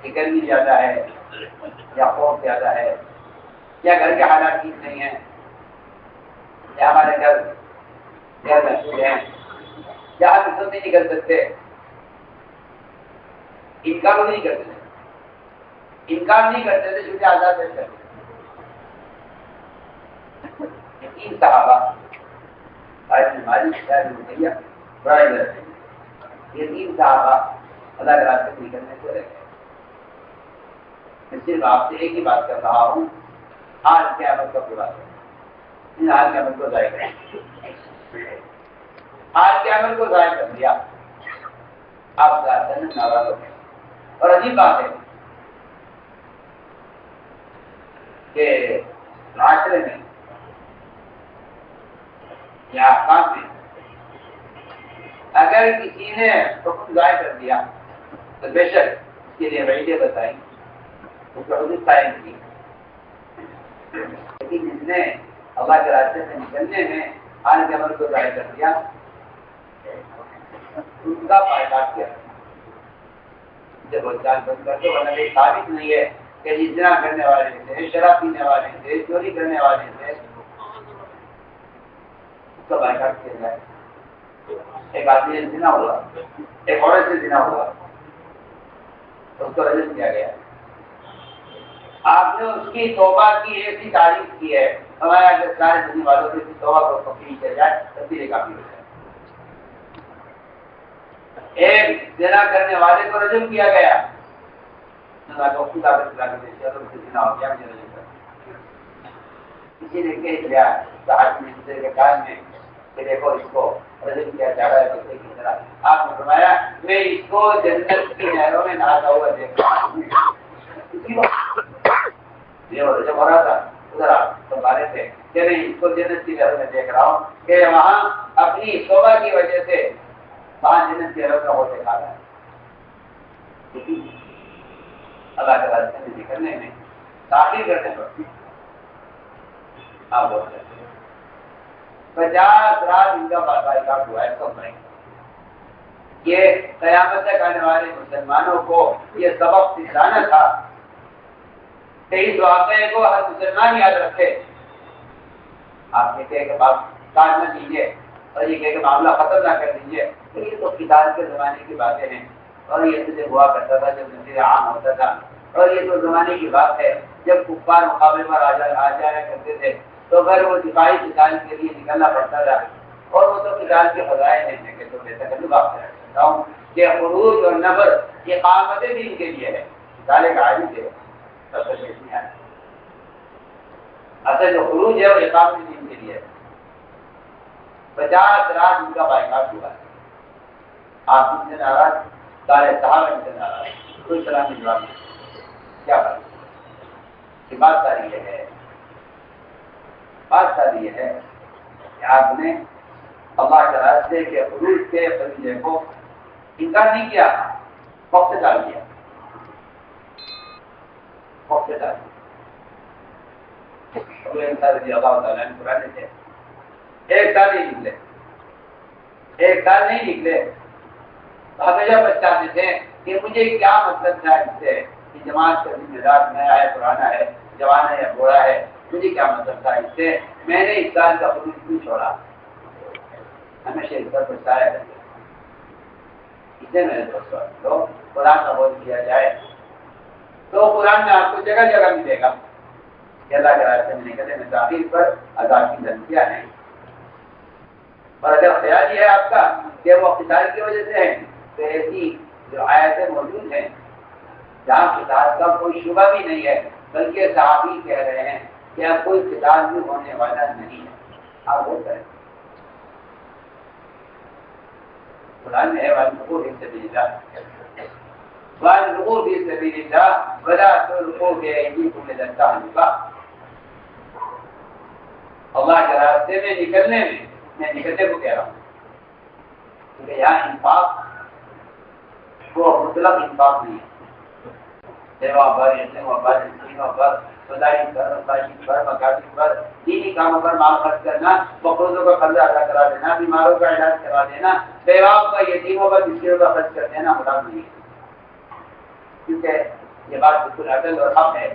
نکلنی زیادہ ہے یا خوف زیادہ ہے یا گھر کے حالات ٹھیک نہیں ہیں یا ہمارے گھر محفوظ ہیں یا ہم اس نہیں نکل سکتے، انکار نہیں کرتے تھے، انکار نہیں کرتے تھے چونکہ آزاد پیش کرتے تھے۔ تین صحابہ یہ تین صحابہ اللہ کے راستے سے نکلنے سے رہ گئے۔ میں صرف آپ سے ایک ہی بات کر رہا ہوں، حال قیامت کا پورا کریں، ان حال قیامت کو ضائع کریں، حال قیامت کو ضائع کر دیا آپ ناراض ہو گئے۔ اور عجیب بات ہے کہ معاشرے میں یا احکام میں اگر کسی نے حکم ضائع کر دیا تو بے شک اس کے لیے وعیدیں بتائیں، اس کو حدود قائم کی، لیکن جس نے اللہ کے راستے سے نکلنے میں حال کے عمل کو ضائع کر دیا ان کا فائدہ کیا جب وہ چال بند کر دو، ورنہ یہ ثابت نہیں ہے کہ جس زنا کرنے والے تھے، شراب پینے والے تھے، چوری کرنے والے تھے، اس کا بائیکاٹ کیا جائے۔ ایک آدمی سے زنا ہوا، ایک عورت سے زنا ہوا، اس کو رجم کیا گیا، آپ نے اس کی توبہ کی ایسی تعریف کی ہے، ہمارے اگر سارے دنیا والوں کی توبہ کو تبدیل کیا جائے تبدیل کافی ہو جائے۔ ایک زنا کرنے والے کو رجم کیا گیا، کسی نے کہہ دیا کے کان میں کہ دیکھو اس کو رجم کیا جا رہا ہے بچے کی طرح، آپ نے فرمایا میں اس کو جنت کی نہروں میں نہاتا ہوا دیکھ رہا ہوں۔ یہ رجم ہو رہا تھا، ادھر آپ سب آ رہے تھے کہ میں اس کو جنت کی نہروں میں دیکھ رہا ہوں کہ وہاں اپنی توبہ کی وجہ سے وہاں جنت کی نہروں کا وہ دکھا رہا ہے۔ اللہ کے راستے میں نکلنے میں تاخیر کرنے پر آپ بولتے ہیں 50 رات ان کا بائیکاٹ ہوا ہے سب میں۔ یہ قیامت تک آنے والے مسلمانوں کو یہ سبق سکھانا تھا کہ اس واقعے کو ہر مسلمان یاد رکھے۔ آپ کہتے ہیں کہ آپ کاٹ نہ دیجیے اور یہ کہ معاملہ ختم نہ کر دیجیے، تو یہ تو قتال کے زمانے کی باتیں ہیں، اور یہ تو جب ہوا کرتا تھا جب نظیر عام ہوتا تھا، اور یہ تو زمانے کی بات ہے جب کفار مقابلے پر آ جایا کرتے تھے تو پھر وہ دفاعی قتال کے لیے نکلنا پڑتا تھا، اور وہ تو قتال کے فضائل ہیں کہ تو بہتر تکلف آپ سے رکھتا ہوں کہ خروج اور نبر اقامت دین کے لیے ہے، قتال کا عادی ہے سب سے نہیں ہے، اصل جو خروج ہے وہ اقامت دین کے لیے ہے۔ 50 رات ان کا بائیکاٹ ہوا ہے، آپ ان سے ناراض، سارے صحابہ ان سے ناراض، کوئی سلام جواب نہیں، کیا بات؟ بات ساری یہ ہے، بات ساری یہ ہے کہ آپ نے اللہ کے راستے کے خروج کے فریضے کو انکار نہیں کیا، وقت سے ڈال دیا، وقت سے ڈال دیا۔ رضی اللہ تعالیٰ نے قرآن سے ایک سال نہیں نکلے، ایک سال نہیں نکلے، ہمیشہ بچاتے تھے کہ مجھے کیا مطلب تھا اس سے کہ جماعت کا ذمہ دار نیا ہے پرانا ہے، جوان ہے یا بوڑھا ہے، مجھے کیا مطلب تھا اس سے، میں نے اس سال کا خروج کیوں چھوڑا، ہمیشہ اس پر پچھتایا کرتے اسے میں نے سوچا تو قرآن کا بول کیا جائے تو قرآن میں آپ کو جگہ جگہ ملے گا کہ اللہ کے راستے میں نکلنے میں تاخیر پر عذاب کی دھمکیاں ہیں، اور اگر خیال یہ ہے آپ کا کہ وہ قتال کی وجہ سے ہے تو ایسی جو آیتیں موجود ہیں جہاں قتال کا کوئی شبہ بھی نہیں ہے، بلکہ صحابی کہہ رہے ہیں کہ اب کوئی قتال بھی ہونے والا نہیں ہے، آپ وہ کریں قرآن میں ہے وَأَنفِقُوا فِي سَبِيلِ اللَّهِ وَأَنفِقُوا فِي سَبِيلِ اللَّهِ وَلَا تُلْقُوا بِأَيْدِيكُمْ إِلَى التَّهْلُكَةِ. اللہ کے راستے میں نکلنے میں نکلنے کو کہہ رہا ہوں کیونکہ یہاں انفاق وہ مطلق انفاق نہیں ہے. دیوا بھر یتیموں پر مسکینوں پر فدائی پر مساجد پر مکاتب پر دینی کاموں پر مال خرچ کرنا, مقروضوں کا قرضہ ادا کرا دینا, بیماروں کا علاج کرا دینا, بیواؤں کا یتیموں پر مسکینوں کا خرچ کر دینا مراد نہیں ہے. کیونکہ یہ بات بالکل عدل اور حق ہے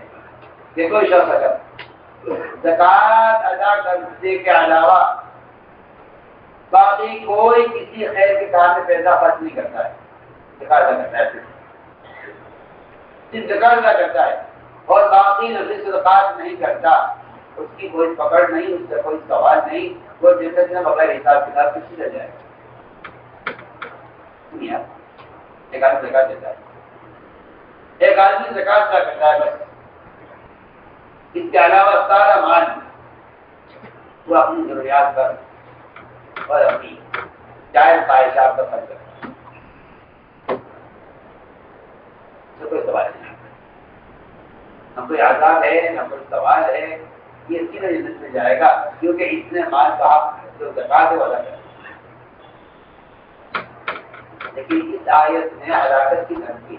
کہ کوئی شخص اگر زکات ادا کرنے کے علاوہ باقی کوئی کسی خیر کے کام میں پیسہ خرچ نہیں کرتا ہے, زکات ادا کرتا ہے, صرف زکات ادا کرتا ہے اور باقی نفلی صدقات نہیں کرتا, اس کی کوئی پکڑ نہیں, اس سے کوئی سوال نہیں, وہ جیسے بغیر حساب کتاب کسی رہ جائے. ایک آدمی زکات دیتا ہے, ایک آدمی زکات ادا کرتا ہے, بس اس کے علاوہ سارا مال وہ اپنی ضروریات پر اور اپنی جائز خواہشات پر خرچ کرتا ہے. کوئی سوال نہیں, نہ کوئی عذاب ہے نہ کوئی سوال ہے, یہ سیدھے جنت میں جائے گا کیونکہ اس نے مال کا حق جو زکات ہے وہ ادا کرا. لیکن اس آیت میں ہلاکت کی دھمکی,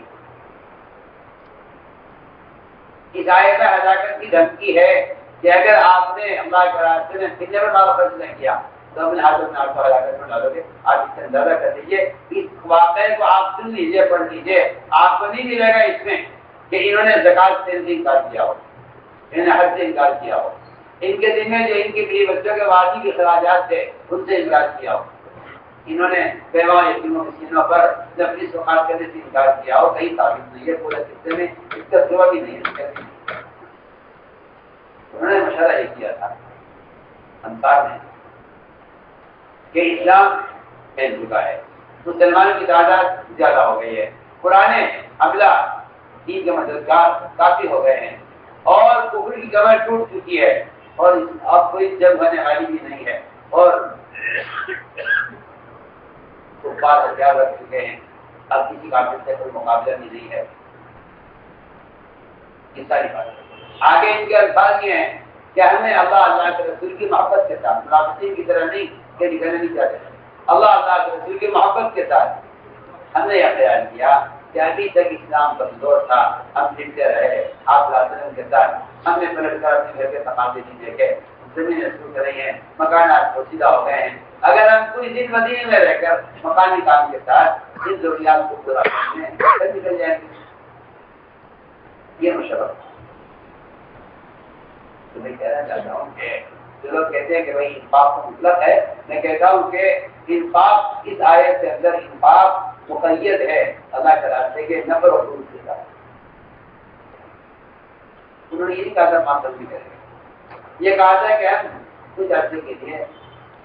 اس آیت میں ہلاکت کی دھمکی ہے کہ اگر آپ نے اللہ کے راستے میں کتنے پر مال خرچ نہیں کیا تو اپنے ہاتھوں میں آپ کو ہلاکت میں ڈالو گے. آپ اس سے اندازہ کر لیجیے, اس واقعے کو آپ سن لیجیے, پڑھ لیجیے, آپ کو نہیں ملے گا اس میں کہ انہوں نے زکات سے انکار کیا ہو, انہوں نے حج سے انکار کیا ہو, ان کے دن میں جو ان کے بیوی بچوں کے وادی کے اخراجات تھے ان سے انکار کیا ہو, انہوں نے بیوہ یتیموں مسکینوں پر نفلی صدقات کرنے سے انکار کیا ہو. کہیں ثابت نہیں ہے پورے قصے میں, اس کا سوا بھی نہیں ہے. انہوں نے مشورہ یہ کیا تھا انصار نے کہ اسلام پھیل چکا ہے, مسلمانوں کی تعداد زیادہ ہو گئی ہے, پرانے حملہ دین کے مددگار کافی ہو گئے ہیں اور کفر کی کمر ٹوٹ چکی ہے اور اب کوئی جنگ ہونے والی بھی نہیں ہے اور کفار ہتھیار رکھ چکے ہیں, اب کسی کافر سے کوئی مقابلہ بھی نہیں ہے. یہ ساری بات آگے ان کے الفاظ یہ ہیں کہ ہمیں اللہ کے رسول کی محبت کے ساتھ, منافقین کی طرح نہیں کہ نکلنا نہیں چاہتے, اللہ کے رسول کی محبت کے ساتھ ہم نے یہ خیال کیا کہ ابھی تک اسلام کمزور تھا, ہم لکھتے رہے آپ کے ساتھ, ہم نے پلٹ کر اپنے گھر کے تقاضے نہیں دیکھے, زمینیں شروع کر رہی ہیں, مکانات پوشیدہ ہو گئے ہیں, اگر ہم کوئی دن مدینے میں رہ کر مکانی کام کے ساتھ ان ضروریات کو پورا کرنے پھر نکل جائیں گے. یہ مشورہ تو میں کہنا چاہتا ہوں کہ جو لوگ کہتے ہیں کہ بھائی انفاق مطلق ہے, میں کہتا ہوں کہ انفاق اس آیت کے اندر انفاق مقید ہے اللہ کے راستے کے نفر اور حروف کے ساتھ. انہوں نے یہ کہا تھا معطل بھی کریں گے, یہ کہا تھا کہ ہم کچھ عرصے کے لیے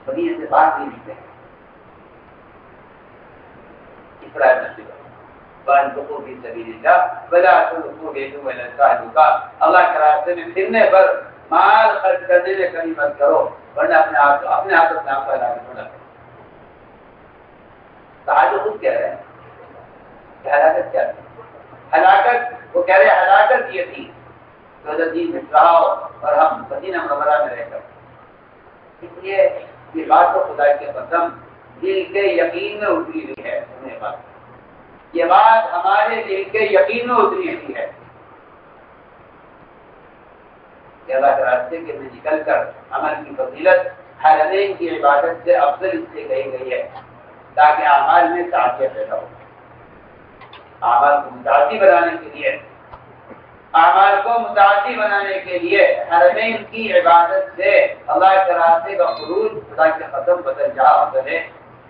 مدینے سے باہر نہیں نکلیں گے. اس طرح اللہ کے راستے میں پھرنے پر مال خرچ کرنے میں کمی مت کرو ورنہ اپنے آپ کو ہلاکت ہونا. صحابہ خود کہہ رہے ہیں کہ ہلاکت کیا تھی, ہلاکت وہ کہہ رہے ہیں ہلاکت یہ تھی کہ حضرت دین رہا اور ہم مدینہ منورہ میں رہ کر. اس لیے یہ بات تو خدا کے قسم دل کے یقین میں اتری ہوئی ہے, یہ بات ہمارے دل کے یقین میں اتری ہوئی ہے کہ اللہ کے راستے کے میں نکل کر عمل کی فضیلت حرمین کی عبادت سے افضل اس سے کہی گئی ہے تاکہ اعمال میں تعصب پیدا ہو. اعمال کو متعدی بنانے کے لیے حرمین کی عبادت سے اللہ کے راستے کا خروج خدا کے قدم بدل جا افضل ہے.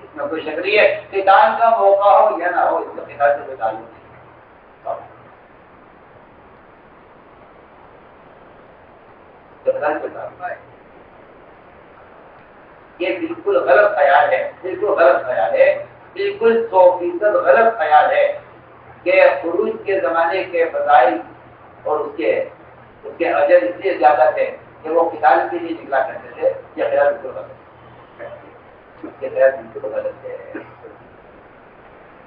اس میں کوئی شک نہیں ہے. قتال کا موقع ہو یا نہ ہو, اس کا قتال سے کوئی تعلق نہیں. یہ بالکل غلط خیال ہے, بالکل غلط خیال ہے, بالکل 100% غلط خیال ہے کہ خروج کے زمانے کے فضائل اور اس کے اجر اس لیے زیادہ تھے کہ وہ قتال کے لیے نکلا کرتے تھے. یہ خیال بالکل غلط ہے, یہ خیال بالکل غلط ہے.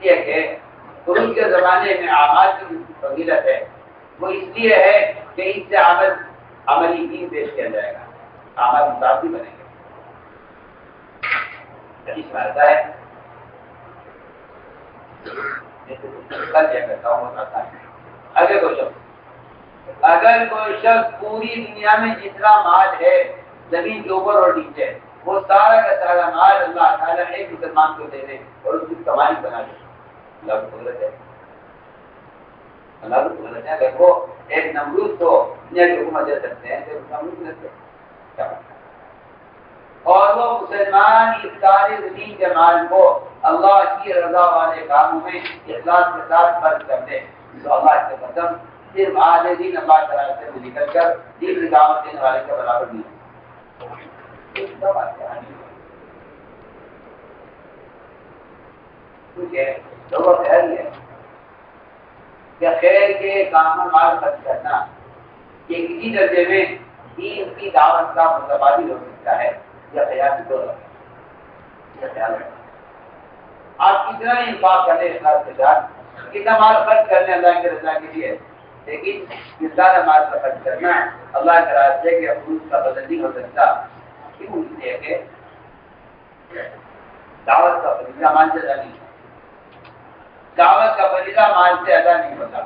لیے کہ خروج کے زمانے میں اعمال کی فضیلت ہے وہ اس لیے ہے کہ اس سے عملی دین پیش کیا جائے گا، اعمال متعدد بنے گے۔ حدیث میں آتا ہے اگر کوئی شخص پوری دنیا میں جتنا مال ہے زمین کے اوپر اور نیچے وہ سارا کا سارا مال اللہ تعالیٰ ایک مسلمان کو دے دے اور اس کی کمائی بنا دے، اللہ کی قدرت ہے، اللہ کی قدرت ہے۔ اگر وہ ایک نمرود کو دنیا کی حکومت دے سکتے ہیں تو نمرود دے سکتے ہیں، اور وہ مسلمان اس سارے زمین کے مال کو اللہ کی رضا والے کاموں میں اخلاص کے ساتھ خرچ کر دے تو اللہ کے قسم صرف آدھے دن اللہ تعالیٰ سے نکل کر دین کی دعوت دینے والے کے برابر نہیں ہے۔ لوگوں کا خیال ہے کہ خیر کے کاموں مال خرچ کرنا یہ کسی درجے میں دین کی دعوت کا متبادل ہو سکتا ہے یا خیال کی دور ہے، خیال ہے آپ کتنا انفاق کریں اخلاص کے ساتھ، کتنا مال خرچ کرنے اللہ کی رضا کے لیے، لیکن جس طرح مال کا خرچ کرنا اللہ کے راستے کے حقوق کا بدل نہیں ہو سکتا، کیوں؟ اس لیے کہ دعوت کا فریضہ مال سے ادا نہیں ہوتا، دعوت کا فریضہ مال سے ادا نہیں ہوتا۔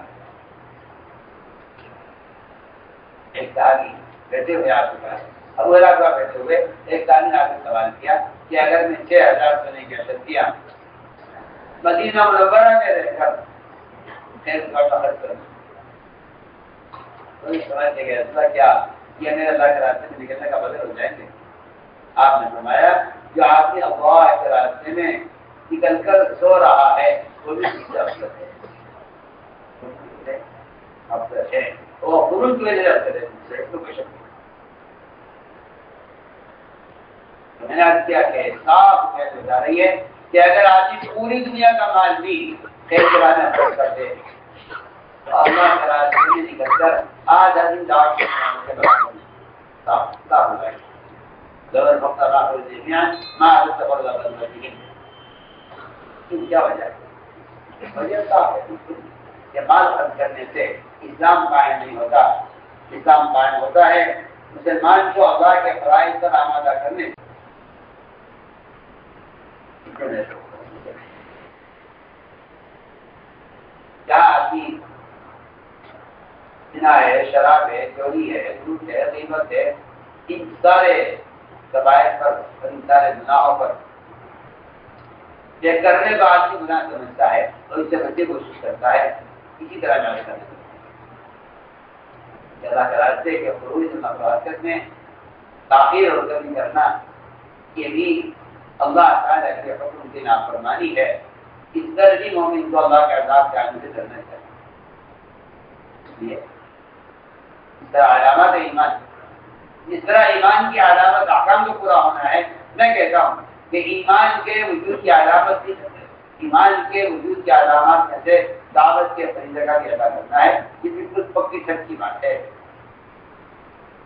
ایک صحابی بیٹھے ہوئے آپ کے پاس ابو ہریرہ بیٹھے ہوئے ایک صحابی نے آپ سے سوال کیا کہ اگر میں 6000 سونے کی عطیہ کیا مدینہ منورہ میں رہ کر خیر کا خرچ کروں تو سمجھتے کہ ایسا کیا یہ میرے اللہ کے راستے میں نکلنے کا بدل ہو جائیں گے؟ آپ نے فرمایا جو آپ نے اللہ کے راستے میں نکل کر سو رہا ہے وہ بھی افضل ہے، افضل ہے، وہ خروج کی وجہ سے افضل ہے، اس کو کوئی شک نہیں۔ تو میں نے عرض کیا کہ صاف کہتے جا رہی ہے کہ اگر آدمی پوری دنیا کا مال بھی خیر کے راستے میں خرچ کر دے تو اللہ کے راستے میں نکل کر آج دن دعوت کے برابر صاف ہو جائے گا۔ ضرور وقت اللہ کو درمیان ماں حضرت صبر اللہ کیا وجہ ہے؟ وجہ صاف ہے کہ مال خرچ کرنے سے اسلام قائم نہیں ہوتا، اسلام قائم ہوتا ہے مسلمان کو اللہ کے فرائض پر آمادہ کرنے کیا آدمی زنا ہے، شراب ہے، چوری ہے، جھوٹ ہے، غیبت ہے، ان سارے کبائر پر، ان سارے گناہوں پر یہ کرنے کا آدمی گناہ سمجھتا ہے اور اس سے بچنے کی کوشش کرتا ہے، اسی طرح میں کرنا اللہ کے راستے کے خروج مقاصد میں تاخیر اور کمی کرنا یہ بھی اللہ تعالیٰ کے حکم کی نافرمانی ہے۔ اس طرح بھی مومن کو اللہ کے عذاب کے آنے سے ڈرنا چاہیے۔ اس لیے اس طرح علامات ایمان، جس طرح ایمان کی علامت احکام کو پورا ہونا ہے، میں کہتا ہوں کہ ایمان کے وجود کی علامت بھی ایمان کے وجود کی علامات میں سے دعوت کے فریضے کا بھی ادا کرنا ہے۔ یہ بالکل پکی سچی بات ہے۔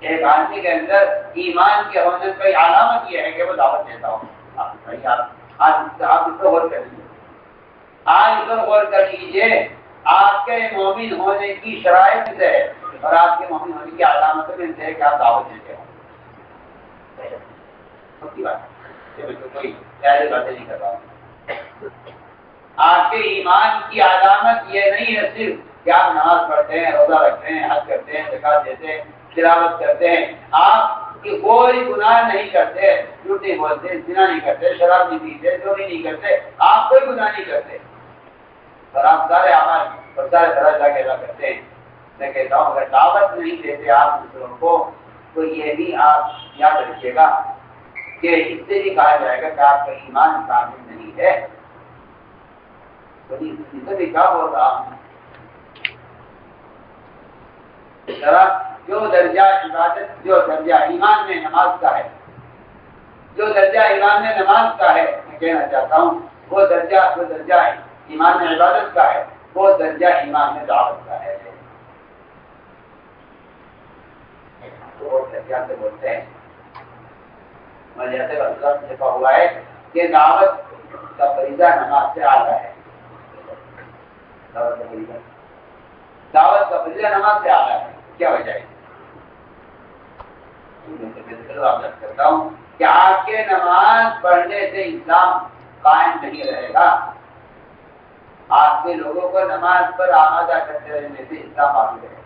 ایک آدمی کے اندر ایمان کے ہونے کی علامت یہ ہے کہ وہ دعوت دیتا ہو۔ آپ اس کو غور کر لیجیے، آج اس پر غور کر لیجیے، آپ کے مومن ہونے کی شرائط سے اور آپ کے مومن ہونے کی علامتوں میں سے کہ آپ دعوت دیتے ہو۔ پکی بات ہے، کوئی پیاری باتیں نہیں کر رہا ہوں۔ آپ کے ایمان کی علامت یہ نہیں ہے صرف کہ آپ نماز پڑھتے ہیں، روزہ رکھتے ہیں، حج کرتے ہیں، زکات دیتے ہیں، تلاوت کرتے ہیں، آپ کی کوئی گناہ نہیں کرتے، جھوٹ نہیں بولتے، زنا نہیں کرتے، شراب نہیں پیتے، چوری نہیں کرتے، آپ کوئی گناہ نہیں کرتے، اور آپ سارے اعمال اور سارے درجہ کے ادا کرتے ہیں۔ میں کہتا ہوں اگر دعوت نہیں دیتے آپ دوسروں کو تو یہ بھی آپ یاد رکھیے گا کہ اس سے بھی کہا جائے گا کہ آپ کا ایمان کامل نہیں ہے۔ تو بھی کیا بول رہا ہوں، جو درجہ عبادت، جو درجہ ایمان میں نماز کا ہے، جو درجہ ایمان میں نماز کا ہے، میں کہنا چاہتا ہوں وہ درجہ جو درجہ ایمان میں عبادت کا ہے وہ درجہ ایمان میں دعوت کا ہے۔ تو درجہ سے بولتے ہیں جیسے لکھا ہوا ہے کہ دعوت کا فریضہ نماز سے اعلیٰ ہے، دعوت کا فریضہ نماز سے آگا ہے، کیا وجہ ہے؟ آپ کرتا ہوں کہ آپ کے نماز پڑھنے سے اسلام قائم نہیں رہے گا، آپ کے لوگوں کو نماز پر آمادہ کرتے رہنے سے اسلام باقی رہے گا۔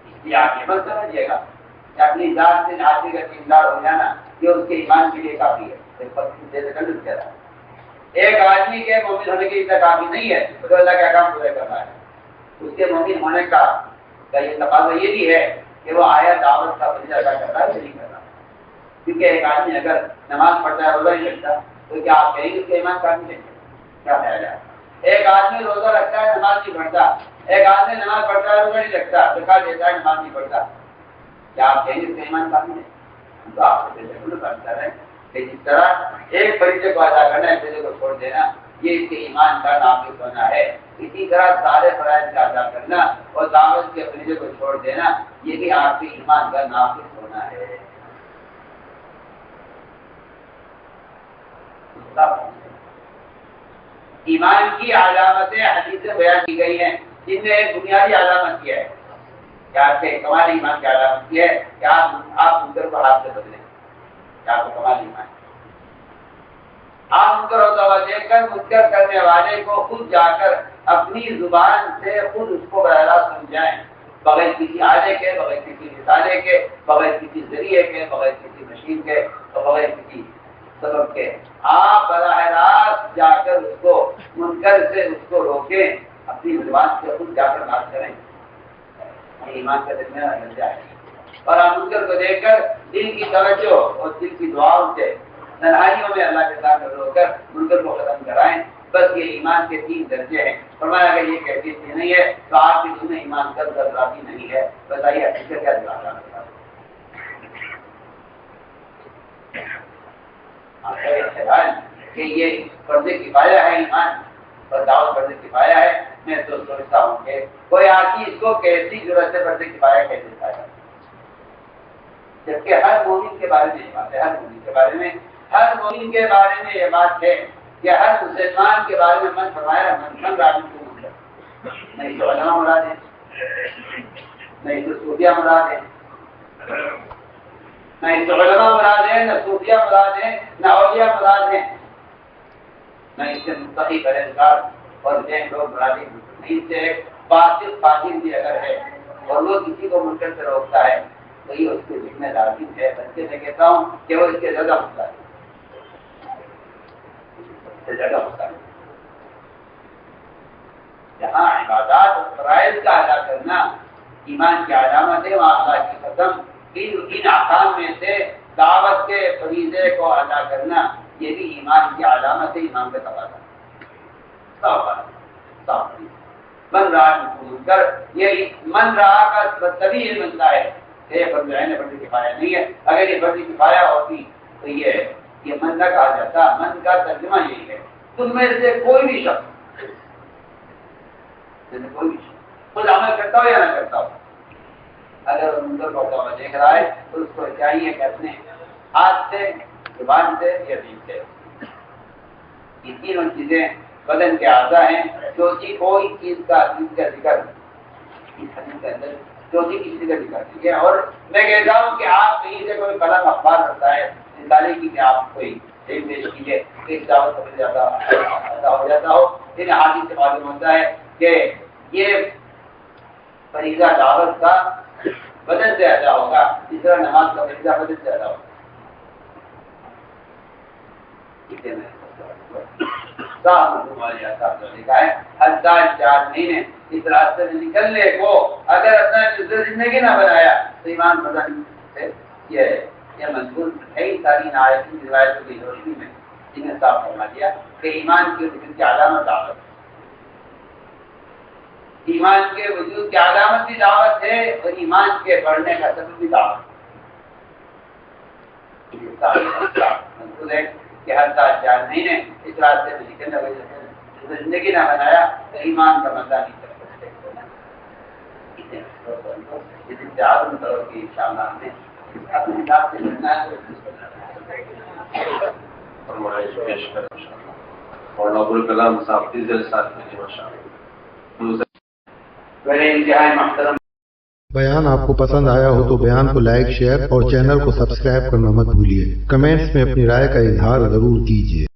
اس لیے آپ یہ مت سمجھیے گا کہ اپنی ذات سے ناطے کا دیندار ہو جانا یہ اس کے ایمان کے لیے کافی ہے۔ ایک آدمی کے مومن ہونے کے لیے کافی نہیں ہے تو اللہ کا کام پورا کرنا ہے۔ اس کے مومن ہونے کا یہ تقاضا یہ بھی ہے کہ وہ آیا دعوت کا فریضہ ادا کر رہا ہے نہیں کر رہا، کیونکہ ایک آدمی اگر نماز پڑھتا ہے روزہ نہیں رکھتا تو کیا آپ کہیں گے اس کا ایمان کافی نہیں ہے؟ کیا خیال ہے؟ ایک آدمی روزہ رکھتا ہے نماز نہیں پڑھتا، ایک آدمی نماز پڑھتا ہے روزہ نہیں رکھتا، زکات دیتا ہے نماز نہیں پڑھتا، کیا آپ کہیں گے اس کا ایمان کافی نہیں؟ تو آپ سے ضرور بنتا ہے کہ جس طرح ایک فریضے کو ادا کرنا ہے فریضے کو چھوڑ دینا یہ اس کے ایمان کا ناقص ہونا ہے، اسی طرح سارے فرائض کا ادا کرنا اور دعوت کے فریضے کو چھوڑ دینا یہ بھی آپ کے ایمان کا ناقص ہونا ہے۔ ایمان کی علامتیں حدیث میں بیان کی گئی ہیں، جن میں ایک بنیادی علامت کیا ہے کہ آپ کے کمال ایمان کی علامت کی ہے کہ آپ منکر کو ہاتھ سے بدلیں، کہ آپ کو کمال ایمان آپ منکر ہوتا ہوا دیکھ کر منکر کرنے والے کو خود جا کر اپنی زبان سے خود اس کو براہ راست سمجھائیں، بغیر کسی آلے کے، بغیر کسی رسالے کے، بغیر کسی ذریعے کے، بغیر کسی مشین کے اور بغیر کسی سبب کے آپ براہ راست جا کر اس کو منکر سے اس کو روکیں، اپنی زبان سے خود جا کر بات کریں، ایمان کا درمیان مل جائے اور آپ منکر کو دیکھ کر دل کی توجہ اور دل کی دعاؤں سے تنہائیوں میں اللہ کے سامنے رو کر منکر کو ختم کرائیں۔ بس یہ ایمان کے 3 درجے ہیں۔ فرمایا اگر یہ کیفیت نہیں ہے تو آپ کے دل میں ایمان کا ذراتی نہیں ہے۔ بتائیے حقیقت کیا جواب ہے کہ یہ فرض کفایہ ہے ایمان اور دعوت فرض کفایہ ہے۔ میں تو سوچتا ہوں کہ کوئی آدمی اس کو کیسی ضرورت ہے فرض کفایہ کہہ دیتا ہے، جبکہ ہر مومن کے بارے میں یہ بات ہے، ہر مومن کے بارے میں یہ بات ہے کہ ہر مسلمان کے بارے میں من فرمایا من راضی کو نہیں تو علماء مراد ہے، نہیں تو صوفیہ مراد ہے، نہیں تو علماء مراد ہے، نہ صوفیہ مراد ہے، نہ اولیاء مراد ہے، نہ اس سے متقی پرہیزگار اور نیک لوگ مراد ہے، نہیں سے ایک فاسق بھی اگر ہے اور وہ کسی کو منکر سے روکتا ہے تو یہ اس کے ذمہ لازم ہے، بلکہ میں کہتا ہوں کہ وہ اس کے زیادہ ہوتا ہے، جگہ ہوتا ہے جہاں عبادات اور فرائض کا ادا کرنا ایمان کی علامت ہے، وہاں اللہ کی قسم ان احکام میں سے دعوت کے فریضے کو ادا کرنا یہ بھی ایمان کی علامت ہے، ایمان کا تقاضا من رہا کر یہ من رہا کا تبھی یہ بنتا ہے کہ یہ فرض عین فرض کفایہ نہیں ہے۔ اگر یہ فرض کفایہ ہوتی تو یہ من نہ کہا جاتا۔ من کا ترجمہ یہی ہے تم میں سے کوئی بھی شخص خود عمل کرتا ہو یا نہ کرتا ہو، اگر وہ منکر ہوتا ہوا دیکھ رہا ہے تو اس کو چاہیے کہ اپنے ہاتھ سے، زبان سے یا دل سے یہ تینوں چیزیں بدن کے اعضاء ہیں، چوتھی کوئی چیز کا ذکر اس حدیث کے اندر چوتھی کسی کا ذکر نہیں ہے۔ اور میں کہتا ہوں کہ آپ کہیں سے کوئی قلم اخبار رکھتا ہے نکالے کی کہ آپ کوئی ایک پیش کیجیے ایک دعوت سمجھ جاتا ادا ہو جاتا ہو، ان حدیث سے معلوم ہوتا ہے کہ یہ فریضہ دعوت کا بدن سے ادا ہوگا، اس طرح نماز کا فریضہ بدن سے ادا ہوگا۔ ہر سال 4 مہینے اس راستے میں نکلنے کو اگر اپنا زندگی نہ بنایا تو ایمان بدن سے یہ مضبوط ہے۔ ساری نایتی روایتوں کی روشنی میں جن نے صاف فرما دیا کہ ایمان کے وجود کی علامت دعوت، ایمان کے وجود کی علامت بھی دعوت ہے اور ایمان کے بڑھنے کا سبب بھی دعوت ہے کہ ہر سال 4 مہینے اس راستے میں نکلنے وجہ سے زندگی نہ بنایا تو ایمان کا مزہ نہیں کر سکتے۔ اس عالم طور کی انشاءاللہ ہمیں اپنے حساب سے چلنا ہے۔ فرمائش پیش کریں انشاءاللہ. مولانا ابوالکلام صاحب تیسرے ساتھ میں ماشاءاللہ. میرے انتہائی محترم بیان آپ کو پسند آیا ہو تو بیان کو لائک، شیئر اور چینل کو سبسکرائب کرنا مت بھولیے. کمنٹس میں اپنی رائے کا اظہار ضرور کیجیے.